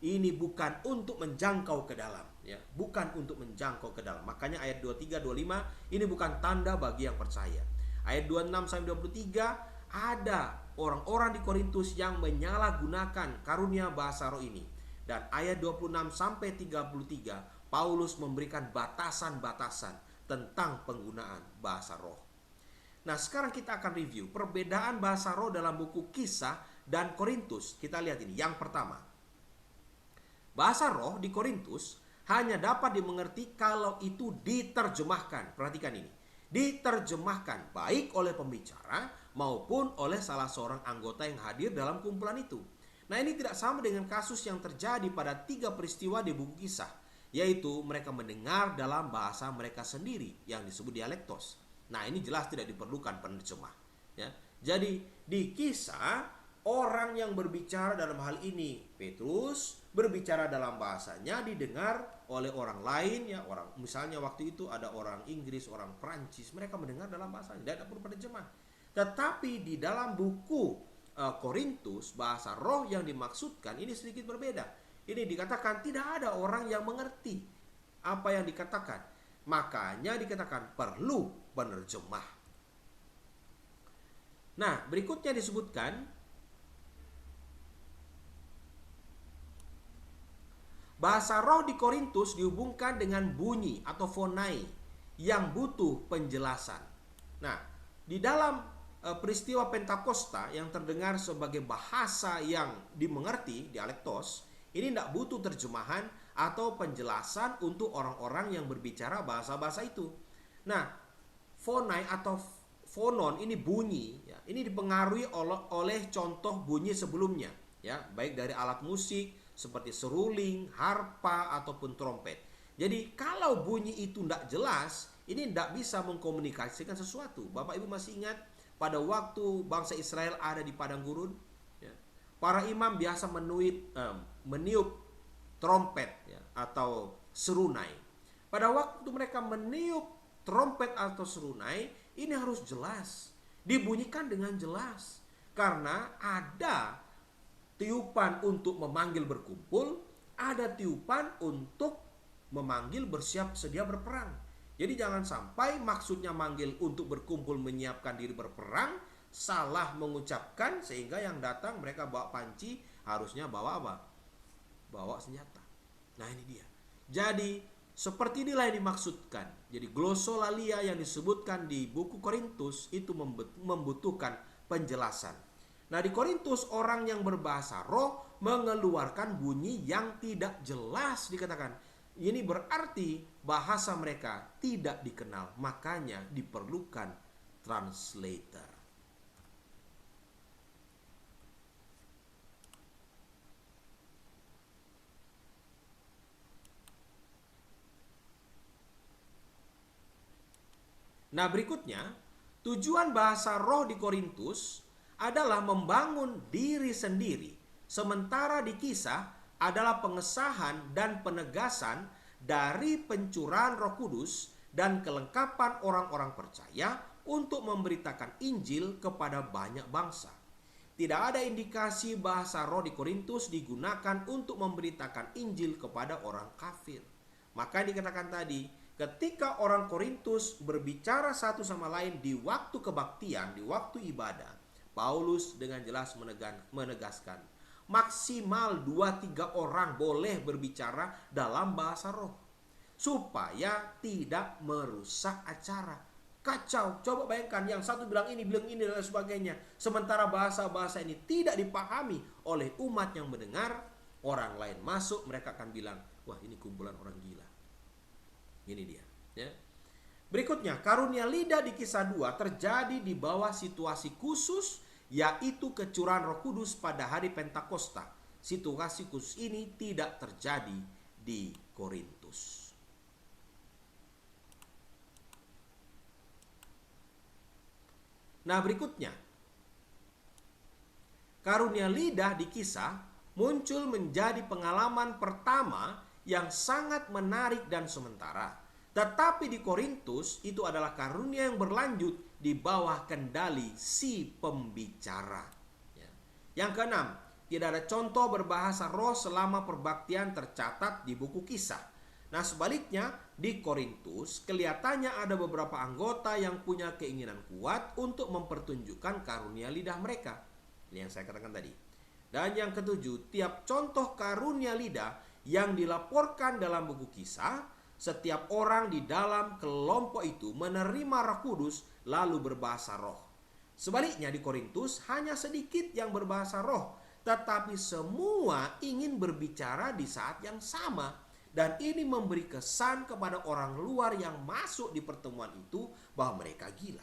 Speaker 1: ini bukan untuk menjangkau ke dalam, ya, bukan untuk menjangkau ke dalam. Makanya ayat 23 25 ini bukan tanda bagi yang percaya. Ayat 26 sampai 23 ada orang-orang di Korintus yang menyalahgunakan karunia bahasa roh ini. Dan ayat 26 sampai 33 Paulus memberikan batasan-batasan tentang penggunaan bahasa roh. Nah, sekarang kita akan review perbedaan bahasa roh dalam buku Kisah dan Korintus. Kita lihat ini. Yang pertama, bahasa roh di Korintus hanya dapat dimengerti kalau itu diterjemahkan. Perhatikan ini. Diterjemahkan baik oleh pembicara maupun oleh salah seorang anggota yang hadir dalam kumpulan itu. Nah, ini tidak sama dengan kasus yang terjadi pada 3 peristiwa di buku Kisah, yaitu mereka mendengar dalam bahasa mereka sendiri yang disebut dialektos. Nah, ini jelas tidak diperlukan penerjemah, ya. Jadi di Kisah orang yang berbicara dalam hal ini Petrus berbicara dalam bahasanya didengar oleh orang lain, ya, orang misalnya waktu itu ada orang Inggris, orang Prancis, mereka mendengar dalam bahasanya, tidak perlu penerjemah. Tetapi di dalam buku Korintus, bahasa roh yang dimaksudkan ini sedikit berbeda. Ini dikatakan tidak ada orang yang mengerti apa yang dikatakan. Makanya dikatakan perlu penerjemah. Nah, berikutnya disebutkan bahasa roh di Korintus dihubungkan dengan bunyi atau fonai yang butuh penjelasan. Nah, di dalam peristiwa Pentakosta yang terdengar sebagai bahasa yang dimengerti, dialektos, ini tidak butuh terjemahan atau penjelasan untuk orang-orang yang berbicara bahasa-bahasa itu. Nah, fonai atau fonon ini bunyi, ya, ini dipengaruhi oleh contoh bunyi sebelumnya, ya, baik dari alat musik seperti seruling, harpa ataupun trompet. Jadi kalau bunyi itu tidak jelas, ini tidak bisa mengkomunikasikan sesuatu. Bapak Ibu masih ingat pada waktu bangsa Israel ada di padang gurun, ya, para imam biasa meniup trompet, ya, atau serunai. Pada waktu mereka meniup trompet atau serunai, ini harus jelas, dibunyikan dengan jelas, karena ada tiupan untuk memanggil berkumpul, ada tiupan untuk memanggil bersiap sedia berperang. Jadi jangan sampai maksudnya manggil untuk berkumpul menyiapkan diri berperang, salah mengucapkan sehingga yang datang mereka bawa panci, harusnya bawa apa? Bawa senjata. Nah, ini dia. Jadi seperti inilah yang dimaksudkan. Jadi glosolalia yang disebutkan di buku Korintus itu membutuhkan penjelasan. Nah, di Korintus orang yang berbahasa roh mengeluarkan bunyi yang tidak jelas dikatakan. Ini berarti bahasa mereka tidak dikenal, makanya diperlukan translator. Nah, berikutnya, tujuan bahasa roh di Korintus adalah membangun diri sendiri, sementara di Kisah adalah pengesahan dan penegasan dari pencurahan Roh Kudus dan kelengkapan orang-orang percaya untuk memberitakan Injil kepada banyak bangsa. Tidak ada indikasi bahasa roh di Korintus digunakan untuk memberitakan Injil kepada orang kafir. Maka dikatakan tadi, ketika orang Korintus berbicara satu sama lain di waktu kebaktian, di waktu ibadah, Paulus dengan jelas menegaskan maksimal 2-3 orang boleh berbicara dalam bahasa roh, supaya tidak merusak acara. Kacau, coba bayangkan yang satu bilang ini dan sebagainya, sementara bahasa-bahasa ini tidak dipahami oleh umat yang mendengar. Orang lain masuk, mereka akan bilang, wah, ini kumpulan orang gila. Ini dia, ya. Berikutnya, karunia lidah di kisah 2 terjadi di bawah situasi khusus, yaitu kecurahan Roh Kudus pada hari Pentakosta. Situasi khusus ini tidak terjadi di Korintus. Nah, berikutnya, karunia lidah di kisah muncul menjadi pengalaman pertama yang sangat menarik dan sementara. Tetapi di Korintus itu adalah karunia yang berlanjut di bawah kendali si pembicara. Yang keenam, tidak ada contoh berbahasa roh selama perbaktian tercatat di buku kisah. Nah, sebaliknya di Korintus kelihatannya ada beberapa anggota yang punya keinginan kuat untuk mempertunjukkan karunia lidah mereka. Ini yang saya katakan tadi. Dan yang ketujuh, tiap contoh karunia lidah yang dilaporkan dalam buku kisah, setiap orang di dalam kelompok itu menerima Roh Kudus lalu berbahasa roh. Sebaliknya di Korintus hanya sedikit yang berbahasa roh, tetapi semua ingin berbicara di saat yang sama. Dan ini memberi kesan kepada orang luar yang masuk di pertemuan itu bahwa mereka gila.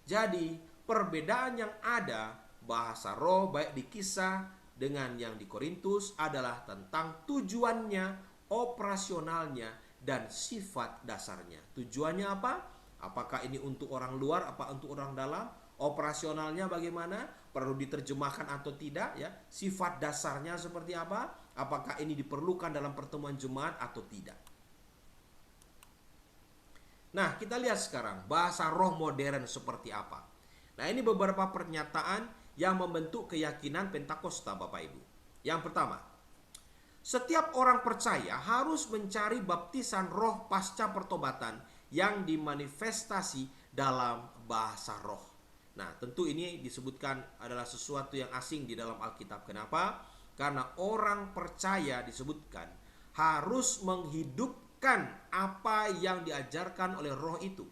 Speaker 1: Jadi perbedaan yang ada bahasa roh baik di kisah dengan yang di Korintus adalah tentang tujuannya, operasionalnya, dan sifat dasarnya. Tujuannya apa? Apakah ini untuk orang luar, apa untuk orang dalam? Operasionalnya bagaimana? Perlu diterjemahkan atau tidak? Ya, sifat dasarnya seperti apa? Apakah ini diperlukan dalam pertemuan jemaat atau tidak? Nah, kita lihat sekarang bahasa roh modern seperti apa. Nah, ini beberapa pernyataan yang membentuk keyakinan Pentakosta, Bapak Ibu. Yang pertama, setiap orang percaya harus mencari baptisan roh pasca pertobatan yang dimanifestasi dalam bahasa roh. Nah, tentu ini disebutkan adalah sesuatu yang asing di dalam Alkitab. Kenapa? Karena orang percaya disebutkan harus menghidupkan apa yang diajarkan oleh roh itu.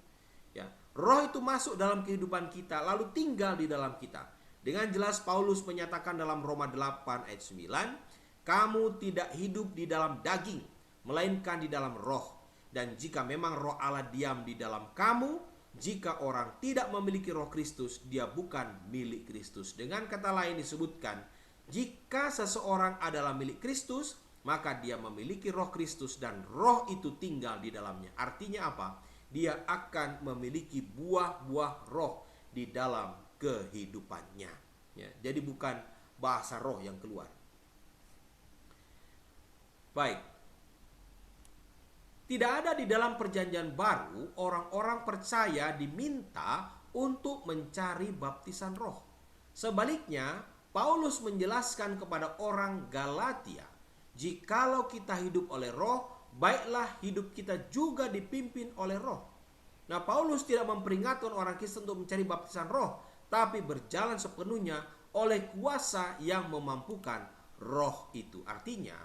Speaker 1: Ya, roh itu masuk dalam kehidupan kita lalu tinggal di dalam kita. Dengan jelas Paulus menyatakan dalam Roma 8 ayat 9, kamu tidak hidup di dalam daging, melainkan di dalam roh. Dan jika memang roh Allah diam di dalam kamu, jika orang tidak memiliki roh Kristus, dia bukan milik Kristus. Dengan kata lain disebutkan, jika seseorang adalah milik Kristus, maka dia memiliki roh Kristus dan roh itu tinggal di dalamnya. Artinya apa? Dia akan memiliki buah-buah roh di dalam kehidupannya. Ya, jadi bukan bahasa roh yang keluar. Baik. Tidak ada di dalam perjanjian baru orang-orang percaya diminta untuk mencari baptisan roh. Sebaliknya, Paulus menjelaskan kepada orang Galatia, jikalau kita hidup oleh roh, baiklah hidup kita juga dipimpin oleh roh. Nah, Paulus tidak memperingatkan orang Kristen untuk mencari baptisan roh, tapi berjalan sepenuhnya oleh kuasa yang memampukan roh itu. Artinya,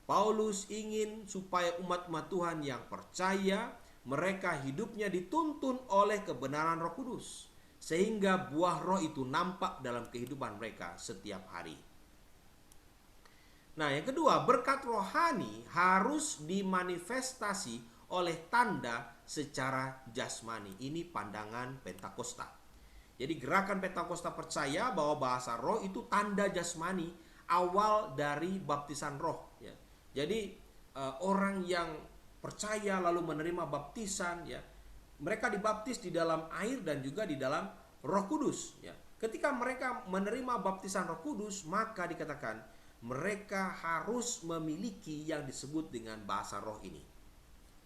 Speaker 1: Paulus ingin supaya umat-umat Tuhan yang percaya, mereka hidupnya dituntun oleh kebenaran Roh Kudus, sehingga buah roh itu nampak dalam kehidupan mereka setiap hari. Nah, yang kedua, berkat rohani harus dimanifestasi oleh tanda secara jasmani. Ini pandangan Pentakosta. Jadi gerakan Pentakosta percaya bahwa bahasa roh itu tanda jasmani awal dari baptisan roh. Ya. Jadi orang yang percaya lalu menerima baptisan, ya, mereka dibaptis di dalam air dan juga di dalam Roh Kudus. Ya. Ketika mereka menerima baptisan Roh Kudus, maka dikatakan mereka harus memiliki yang disebut dengan bahasa roh ini.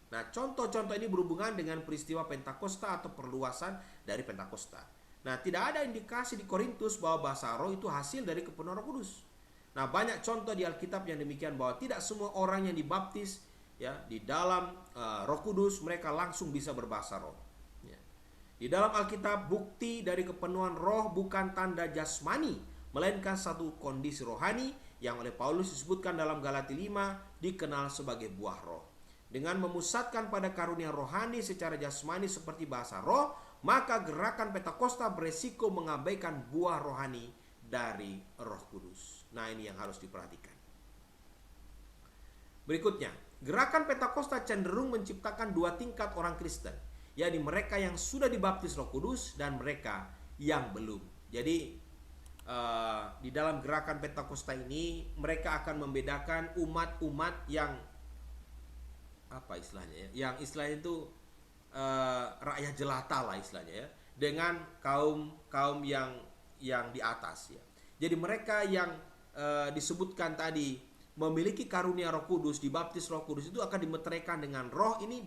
Speaker 1: Nah, contoh-contoh ini berhubungan dengan peristiwa Pentakosta atau perluasan dari Pentakosta. Nah, tidak ada indikasi di Korintus bahwa bahasa roh itu hasil dari kepenuhan Roh Kudus. Nah, banyak contoh di Alkitab yang demikian bahwa tidak semua orang yang dibaptis ya di dalam Roh Kudus mereka langsung bisa berbahasa roh. Ya. Di dalam Alkitab bukti dari kepenuhan roh bukan tanda jasmani, melainkan satu kondisi rohani yang oleh Paulus disebutkan dalam Galatia 5 dikenal sebagai buah roh. Dengan memusatkan pada karunia rohani secara jasmani seperti bahasa roh, maka gerakan Pentakosta beresiko mengabaikan buah rohani dari Roh Kudus. Nah, ini yang harus diperhatikan. Berikutnya, Gerakan Pentakosta cenderung menciptakan dua tingkat orang Kristen, yakni mereka yang sudah dibaptis Roh Kudus dan mereka yang belum. Jadi di dalam gerakan Pentakosta ini mereka akan membedakan umat-umat yang apa istilahnya ya, yang istilahnya itu rakyat jelata lah istilahnya ya, dengan kaum yang di atas ya. Jadi mereka yang disebutkan tadi memiliki karunia Roh Kudus, dibaptis Roh Kudus, itu akan dimeteraikan dengan roh ini,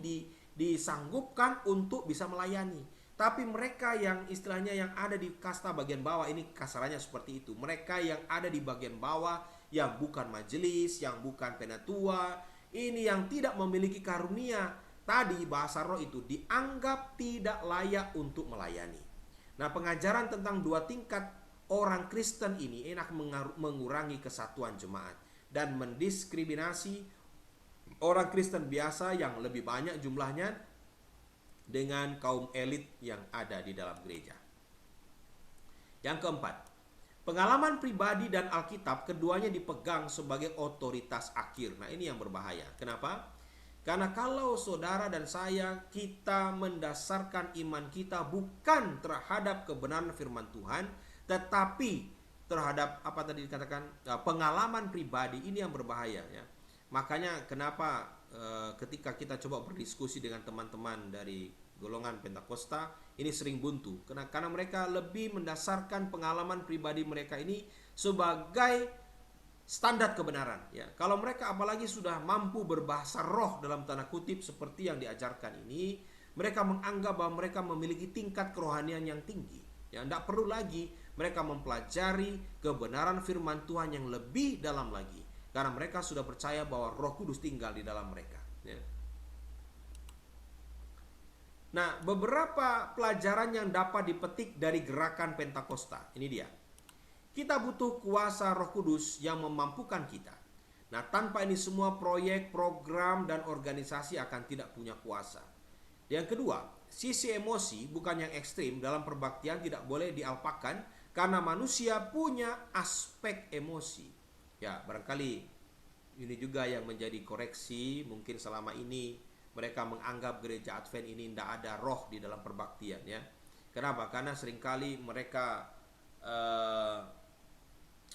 Speaker 1: disanggupkan untuk bisa melayani. Tapi mereka yang istilahnya yang ada di kasta bagian bawah, ini kasarannya seperti itu. Mereka yang ada di bagian bawah, yang bukan majelis, yang bukan penatua, ini yang tidak memiliki karunia tadi bahasa roh itu, dianggap tidak layak untuk melayani. Nah, pengajaran tentang dua tingkat orang Kristen ini enak mengurangi kesatuan jemaat dan mendiskriminasi orang Kristen biasa yang lebih banyak jumlahnya dengan kaum elit yang ada di dalam gereja. Yang keempat, pengalaman pribadi dan Alkitab keduanya dipegang sebagai otoritas akhir. Nah, ini yang berbahaya. Kenapa? Karena kalau saudara dan saya, kita mendasarkan iman kita bukan terhadap kebenaran firman Tuhan, tetapi terhadap apa tadi dikatakan pengalaman pribadi, ini yang berbahaya ya. Makanya kenapa ketika kita coba berdiskusi dengan teman-teman dari golongan Pentakosta ini sering buntu, karena mereka lebih mendasarkan pengalaman pribadi mereka ini sebagai standar kebenaran ya. Kalau mereka apalagi sudah mampu berbahasa roh dalam tanda kutip seperti yang diajarkan ini, mereka menganggap bahwa mereka memiliki tingkat kerohanian yang tinggi ya. Tidak perlu lagi mereka mempelajari kebenaran firman Tuhan yang lebih dalam lagi, karena mereka sudah percaya bahwa Roh Kudus tinggal di dalam mereka ya. Nah, beberapa pelajaran yang dapat dipetik dari gerakan Pentakosta, ini dia. Kita butuh kuasa Roh Kudus yang memampukan kita. Nah, tanpa ini semua proyek, program, dan organisasi akan tidak punya kuasa. Yang kedua, sisi emosi bukan yang ekstrim dalam perbaktian tidak boleh dialpakan, karena manusia punya aspek emosi. Ya, barangkali ini juga yang menjadi koreksi. Mungkin selama ini mereka menganggap gereja Advent ini tidak ada roh di dalam perbaktian ya. Kenapa? Karena seringkali mereka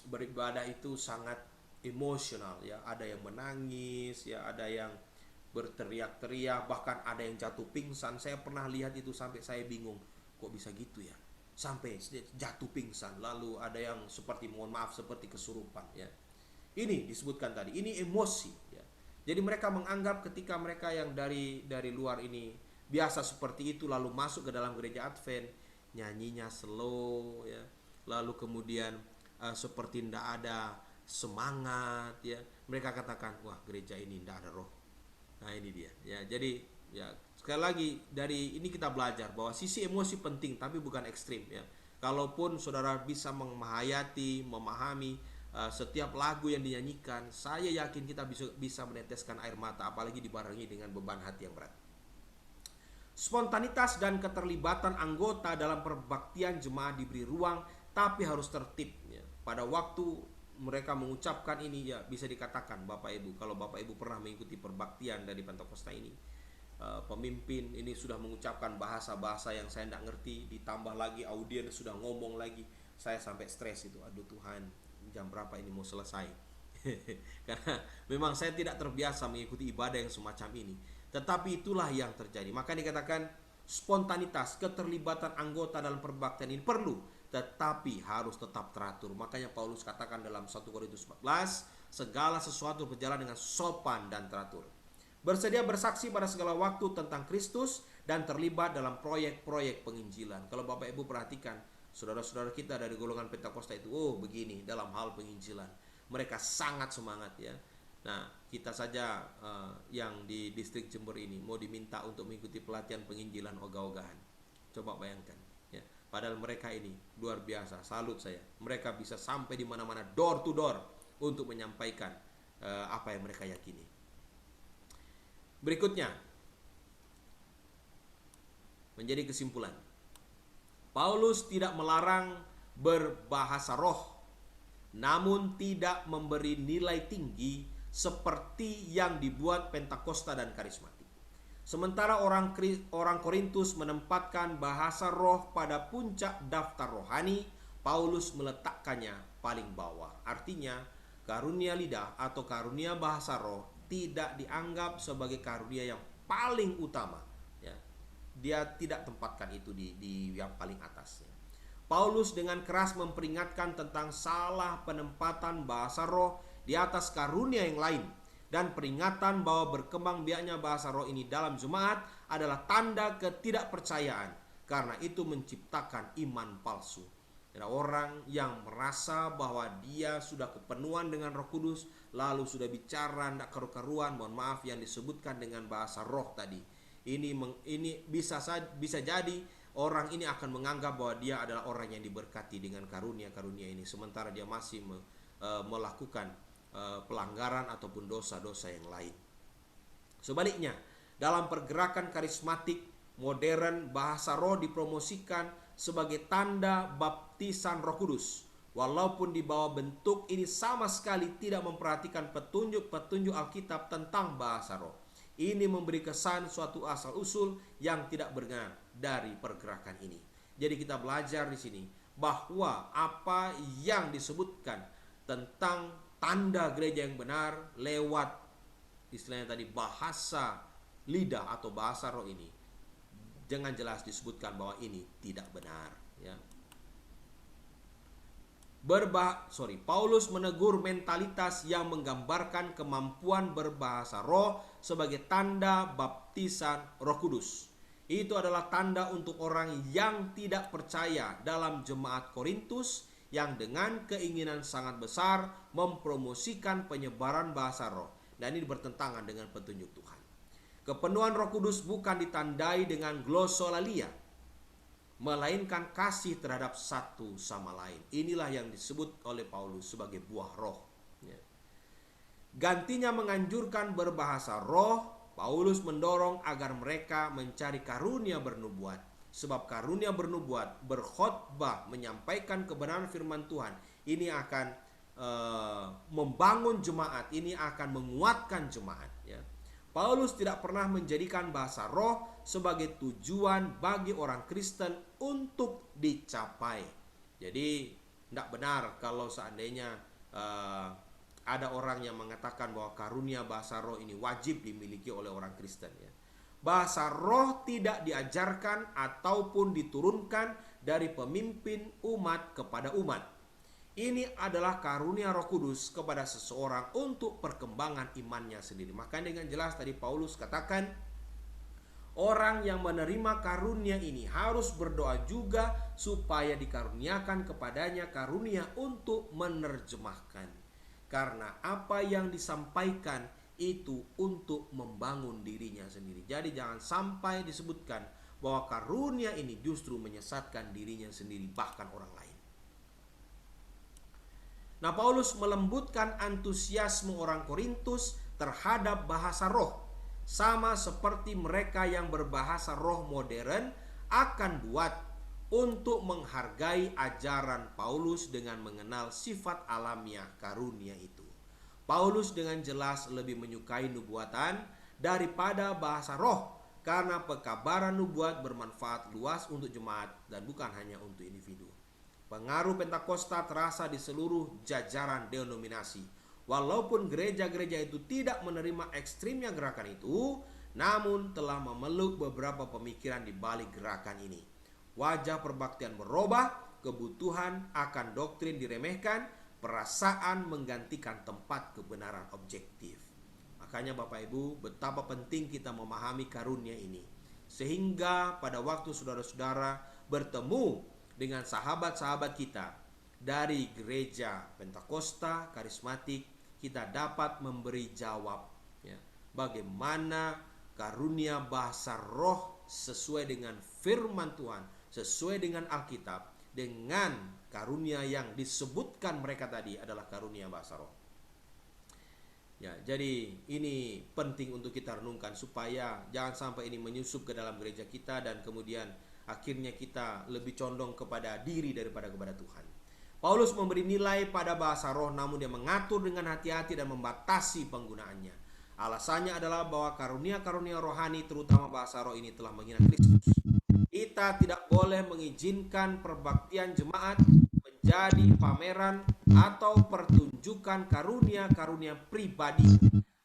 Speaker 1: beribadah itu sangat emosional ya. Ada yang menangis ya, ada yang berteriak-teriak, bahkan ada yang jatuh pingsan. Saya pernah lihat itu sampai saya bingung, kok bisa gitu ya, sampai jatuh pingsan. Lalu ada yang seperti, mohon maaf, seperti kesurupan ya. Ini disebutkan tadi, ini emosi ya. Jadi mereka menganggap ketika mereka yang dari luar ini biasa seperti itu, lalu masuk ke dalam gereja Advent, nyanyinya slow ya, lalu kemudian seperti tidak ada semangat ya. Mereka katakan, wah, gereja ini tidak ada roh. Nah, ini dia ya. Jadi ya, sekali lagi dari ini kita belajar bahwa sisi emosi penting tapi bukan ekstrim ya. Kalaupun saudara bisa menghayati, memahami setiap lagu yang dinyanyikan, saya yakin kita bisa meneteskan air mata, apalagi dibarengi dengan beban hati yang berat. Spontanitas dan keterlibatan anggota dalam perbaktian jemaat diberi ruang, tapi harus tertib ya. Pada waktu mereka mengucapkan ini ya, bisa dikatakan Bapak Ibu, kalau Bapak Ibu pernah mengikuti perbaktian dari Pentakosta ini, pemimpin ini sudah mengucapkan bahasa-bahasa yang saya tidak ngerti, ditambah lagi audiens sudah ngomong lagi, saya sampai stres itu. Aduh Tuhan, jam berapa ini mau selesai? Karena memang saya tidak terbiasa mengikuti ibadah yang semacam ini. Tetapi itulah yang terjadi. Maka dikatakan spontanitas, keterlibatan anggota dalam perbaktian ini perlu, tetapi harus tetap teratur. Makanya Paulus katakan dalam 1 Korintus 14, segala sesuatu berjalan dengan sopan dan teratur. Bersedia bersaksi pada segala waktu tentang Kristus dan terlibat dalam proyek-proyek penginjilan. Kalau Bapak Ibu perhatikan, saudara-saudara kita dari golongan Pentakosta itu, oh begini dalam hal penginjilan, mereka sangat semangat ya. Nah, kita saja yang di distrik Jember ini mau diminta untuk mengikuti pelatihan penginjilan ogah-ogahan. Coba bayangkan ya. Padahal mereka ini luar biasa, salut saya. Mereka bisa sampai di mana-mana, door to door, untuk menyampaikan apa yang mereka yakini. Berikutnya, menjadi kesimpulan, Paulus tidak melarang berbahasa roh, namun tidak memberi nilai tinggi seperti yang dibuat Pentakosta dan Karismatik. Sementara orang Korintus menempatkan bahasa roh pada puncak daftar rohani, Paulus meletakkannya paling bawah. Artinya, karunia lidah atau karunia bahasa roh tidak dianggap sebagai karunia yang paling utama. Ya, dia tidak tempatkan itu di yang paling atas. Paulus dengan keras memperingatkan tentang salah penempatan bahasa roh di atas karunia yang lain, dan peringatan bahwa berkembang biaknya bahasa roh ini dalam jemaat adalah tanda ketidakpercayaan, karena itu menciptakan iman palsu. Ada orang yang merasa bahwa dia sudah kepenuhan dengan Roh Kudus, lalu sudah bicara tidak karu-karuan, mohon maaf, yang disebutkan dengan bahasa roh tadi. Ini bisa jadi orang ini akan menganggap bahwa dia adalah orang yang diberkati dengan karunia-karunia ini, sementara dia masih melakukan pelanggaran ataupun dosa-dosa yang lain. Sebaliknya, dalam pergerakan karismatik modern, bahasa roh dipromosikan sebagai tanda baptisan Roh Kudus, walaupun di bawah bentuk ini sama sekali tidak memperhatikan petunjuk-petunjuk Alkitab tentang bahasa roh. Ini memberi kesan suatu asal-usul yang tidak benar dari pergerakan ini. Jadi kita belajar di sini bahwa apa yang disebutkan tentang tanda gereja yang benar lewat istilahnya tadi bahasa lidah atau bahasa roh ini, jangan jelas disebutkan bahwa ini tidak benar. Ya. Paulus menegur mentalitas yang menggambarkan kemampuan berbahasa roh sebagai tanda baptisan Roh Kudus. Itu adalah tanda untuk orang yang tidak percaya dalam jemaat Korintus yang dengan keinginan sangat besar mempromosikan penyebaran bahasa roh, dan ini bertentangan dengan petunjuk Tuhan. Kepenuhan Roh Kudus bukan ditandai dengan glosolalia, melainkan kasih terhadap satu sama lain. Inilah yang disebut oleh Paulus sebagai buah roh. Gantinya menganjurkan berbahasa roh, Paulus mendorong agar mereka mencari karunia bernubuat. Sebab karunia bernubuat, berkhotbah, menyampaikan kebenaran firman Tuhan, ini akan membangun jemaat, ini akan menguatkan jemaat. Ya. Paulus tidak pernah menjadikan bahasa roh sebagai tujuan bagi orang Kristen untuk dicapai. Jadi tidak benar kalau seandainya ada orang yang mengatakan bahwa karunia bahasa roh ini wajib dimiliki oleh orang Kristen. Ya. Bahasa roh tidak diajarkan ataupun diturunkan dari pemimpin umat kepada umat. Ini adalah karunia Roh Kudus kepada seseorang untuk perkembangan imannya sendiri. Maka dengan jelas tadi Paulus katakan, orang yang menerima karunia ini harus berdoa juga supaya dikaruniakan kepadanya karunia untuk menerjemahkan. Karena apa yang disampaikan itu untuk membangun dirinya sendiri. Jadi jangan sampai disebutkan bahwa karunia ini justru menyesatkan dirinya sendiri, bahkan orang lain. Nah, Paulus melembutkan antusiasme orang Korintus terhadap bahasa roh, sama seperti mereka yang berbahasa roh modern akan buat untuk menghargai ajaran Paulus dengan mengenal sifat alamiah karunia itu. Paulus dengan jelas lebih menyukai nubuatan daripada bahasa roh, karena pekabaran nubuat bermanfaat luas untuk jemaat dan bukan hanya untuk individu. Pengaruh Pentakosta terasa di seluruh jajaran denominasi. Walaupun gereja-gereja itu tidak menerima ekstrimnya gerakan itu, namun telah memeluk beberapa pemikiran di balik gerakan ini. Wajah perbaktian berubah, kebutuhan akan doktrin diremehkan, perasaan menggantikan tempat kebenaran objektif. Makanya Bapak Ibu, betapa penting kita memahami karunia ini, sehingga pada waktu saudara-saudara bertemu dengan sahabat-sahabat kita dari gereja Pentakosta, Karismatik, kita dapat memberi jawab, ya, bagaimana karunia bahasa roh sesuai dengan firman Tuhan, sesuai dengan Alkitab, dengan karunia yang disebutkan mereka tadi adalah karunia bahasa roh. Ya, jadi ini penting untuk kita renungkan supaya jangan sampai ini menyusup ke dalam gereja kita dan kemudian akhirnya kita lebih condong kepada diri daripada kepada Tuhan. Paulus memberi nilai pada bahasa roh, namun dia mengatur dengan hati-hati dan membatasi penggunaannya. Alasannya adalah bahwa karunia-karunia rohani, terutama bahasa roh ini, telah menghina Kristus. Kita tidak boleh mengizinkan perbaktian jemaat menjadi pameran atau pertunjukan karunia-karunia pribadi.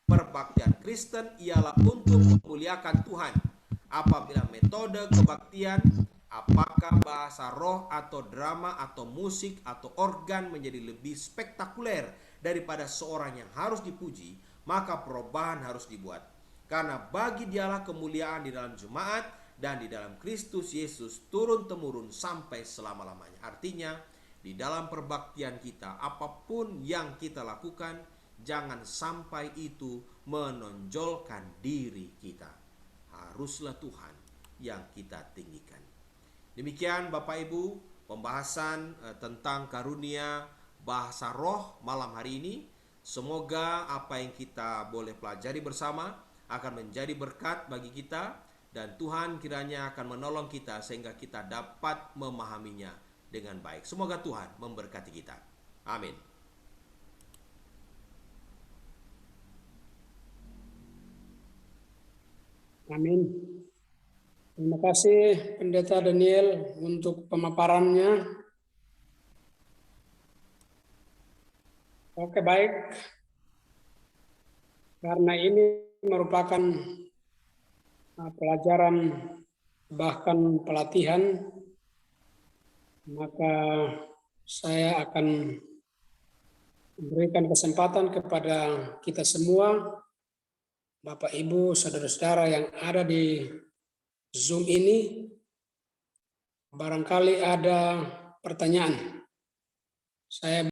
Speaker 1: Perbaktian Kristen ialah untuk memuliakan Tuhan. Apabila metode kebaktian, apakah bahasa roh atau drama atau musik atau organ menjadi lebih spektakuler daripada seorang yang harus dipuji, maka perubahan harus dibuat. Karena bagi dialah kemuliaan di dalam jemaat dan di dalam Kristus Yesus turun-temurun sampai selama-lamanya. Artinya, di dalam perbaktian kita, apapun yang kita lakukan, jangan sampai itu menonjolkan diri kita. Haruslah Tuhan yang kita tinggikan. Demikian Bapak Ibu, pembahasan tentang karunia bahasa roh malam hari ini. Semoga apa yang kita boleh pelajari bersama akan menjadi berkat bagi kita, dan Tuhan kiranya akan menolong kita sehingga kita dapat memahaminya dengan baik. Semoga Tuhan memberkati kita. Amin.
Speaker 2: Amin. Terima kasih Pendeta Daniel untuk pemaparannya. Oke, baik. Karena ini merupakan pelajaran bahkan pelatihan, maka saya akan memberikan kesempatan kepada kita semua, Bapak Ibu, saudara-saudara yang ada di Zoom ini, barangkali ada pertanyaan. Saya